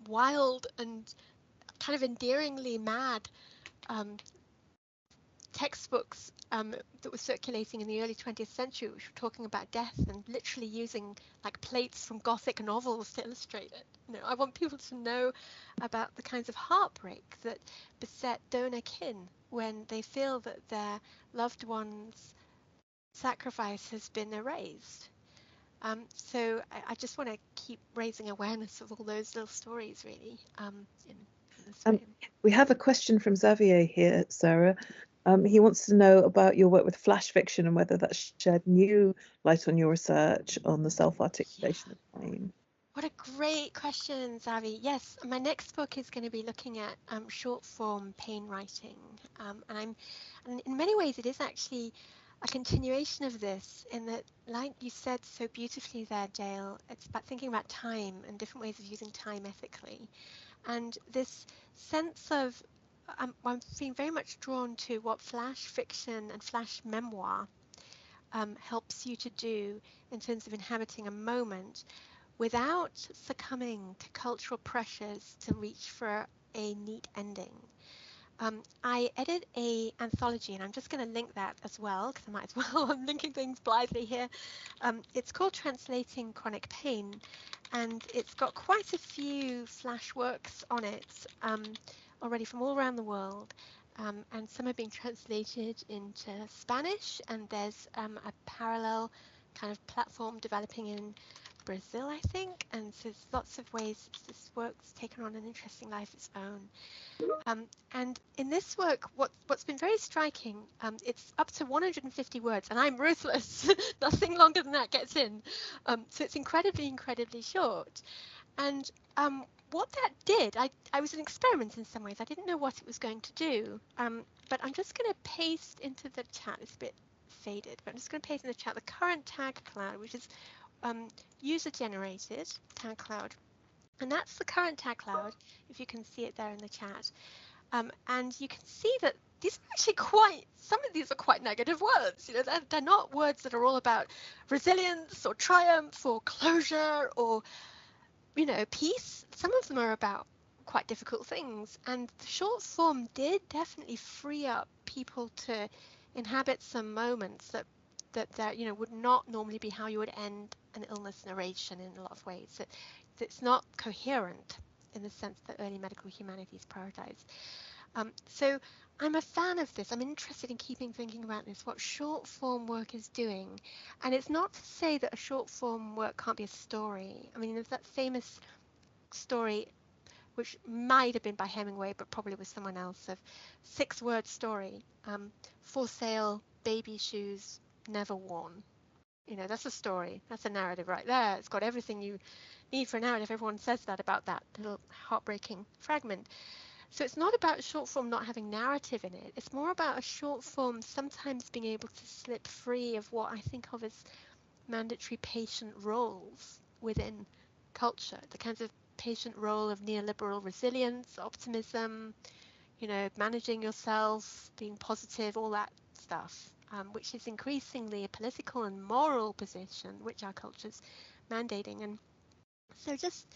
wild and kind of endearingly mad textbooks that were circulating in the early 20th century, which were talking about death and literally using like plates from Gothic novels to illustrate it. You know, I want people to know about the kinds of heartbreak that beset donor kin when they feel that their loved one's sacrifice has been erased. So I just want to keep raising awareness of all those little stories, really. In this way. We have a question from Xavier here, Sarah. He wants to know about your work with flash fiction and whether that's shed new light on your research on the self-articulation of pain. What a great question, Xavi. Yes, my next book is going to be looking at short form pain writing, and in many ways it is actually a continuation of this, in that, like you said so beautifully there, Dale, it's about thinking about time and different ways of using time ethically, and this sense of I'm being very much drawn to what flash fiction and flash memoir helps you to do in terms of inhabiting a moment without succumbing to cultural pressures to reach for a neat ending. I edit an anthology, and I'm just going to link that as well, because I might as well. I'm linking things blithely here. It's called Translating Chronic Pain, and it's got quite a few flash works on it already from all around the world, and some are being translated into Spanish, and there's a parallel kind of platform developing in Brazil, I think, and so there's lots of ways this work's taken on an interesting life of its own. And in this work, what's been very striking, it's up to 150 words, and I'm ruthless. Nothing longer than that gets in. So it's incredibly, incredibly short. And what that did, I was an experiment in some ways. I didn't know what it was going to do. But I'm just going to paste into the chat. It's a bit faded, but I'm just going to paste in the chat the current tag cloud, which is user-generated tag cloud. And that's the current tag cloud, if you can see it there in the chat. And you can see that these are actually some of these are quite negative words. You know, they're not words that are all about resilience or triumph or closure or, you know, peace. Some of them are about quite difficult things. And the short form did definitely free up people to inhabit some moments that you know, would not normally be how you would end an illness narration in a lot of ways. It's not coherent in the sense that early medical humanities prioritized. So I'm a fan of this. I'm interested in keeping thinking about this, what short form work is doing. And it's not to say that a short form work can't be a story. I mean, there's that famous story, which might have been by Hemingway, but probably was someone else, of 6-word story, for sale, baby shoes, never worn. You know, that's a story. That's a narrative right there. It's got everything you need for a narrative. Everyone says that about that little heartbreaking fragment. So it's not about short form not having narrative in it. It's more about a short form sometimes being able to slip free of what I think of as mandatory patient roles within culture, the kinds of patient role of neoliberal resilience, optimism, you know, managing yourself, being positive, all that stuff, which is increasingly a political and moral position which our culture's mandating. And so just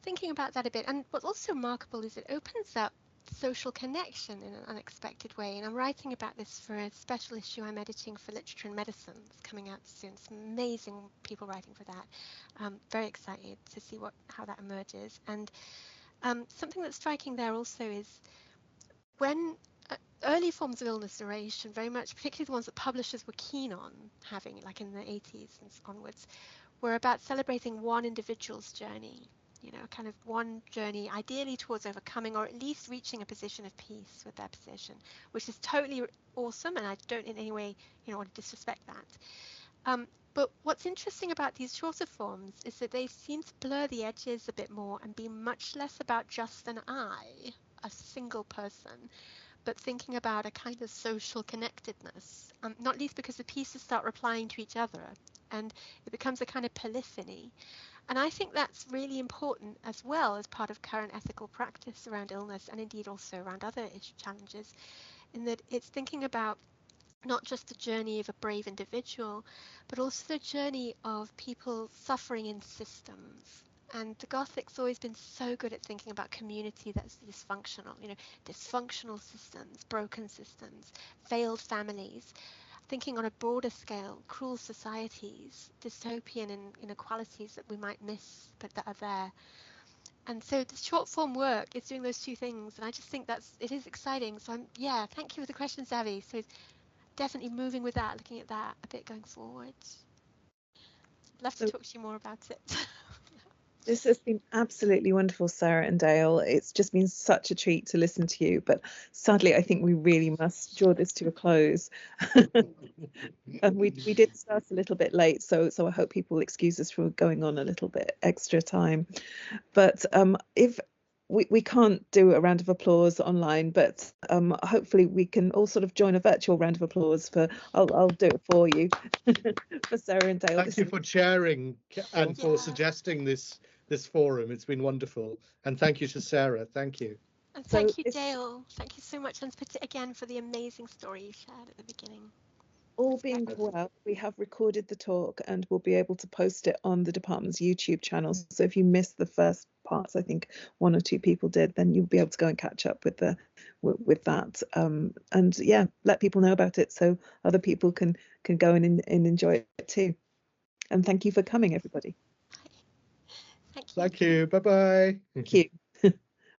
thinking about that a bit, and what's also remarkable is it opens up social connection in an unexpected way. And I'm writing about this for a special issue I'm editing for Literature and Medicine. It's coming out soon. Some amazing people writing for that. Very excited to see how that emerges. And something that's striking there also is when early forms of illness narration, very much, particularly the ones that publishers were keen on having, like in the 80s and onwards, were about celebrating one individual's journey. You know, kind of one journey, ideally towards overcoming or at least reaching a position of peace with their position, which is totally awesome, and I don't in any way, you know, want to disrespect that. But what's interesting about these shorter forms is that they seem to blur the edges a bit more and be much less about just an I, a single person, but thinking about a kind of social connectedness, not least because the pieces start replying to each other, and it becomes a kind of polyphony. And I think that's really important as well as part of current ethical practice around illness, and indeed also around other challenges, in that it's thinking about not just the journey of a brave individual, but also the journey of people suffering in systems. And the Gothic's always been so good at thinking about community that's dysfunctional, you know, dysfunctional systems, broken systems, failed families, thinking on a broader scale, cruel societies, dystopian inequalities that we might miss but that are there. And so the short form work is doing those two things, and I just think it is exciting. So thank you for the question, Zavi. So definitely moving with that, looking at that a bit going forward. Love to talk to you more about it. This has been absolutely wonderful, Sarah and Dale. It's just been such a treat to listen to you, but sadly, I think we really must draw this to a close. And we did start a little bit late, so I hope people will excuse us for going on a little bit extra time. But if we can't do a round of applause online, but hopefully we can all sort of join a virtual round of applause for, I'll do it for you, for Sarah and Dale. Thank you for sharing and for suggesting this forum. It's been wonderful. And thank you to Sarah. Thank you. And thank you, Dale. Thank you so much, and again for the amazing story you shared at the beginning. All being well, we have recorded the talk and we'll be able to post it on the department's YouTube channel. So if you missed the first parts, I think 1 or 2 people did, then you'll be able to go and catch up with that. And yeah, let people know about it so other people can go and enjoy it too. And thank you for coming, everybody. Thank you. Thank you. Bye-bye. Thank you.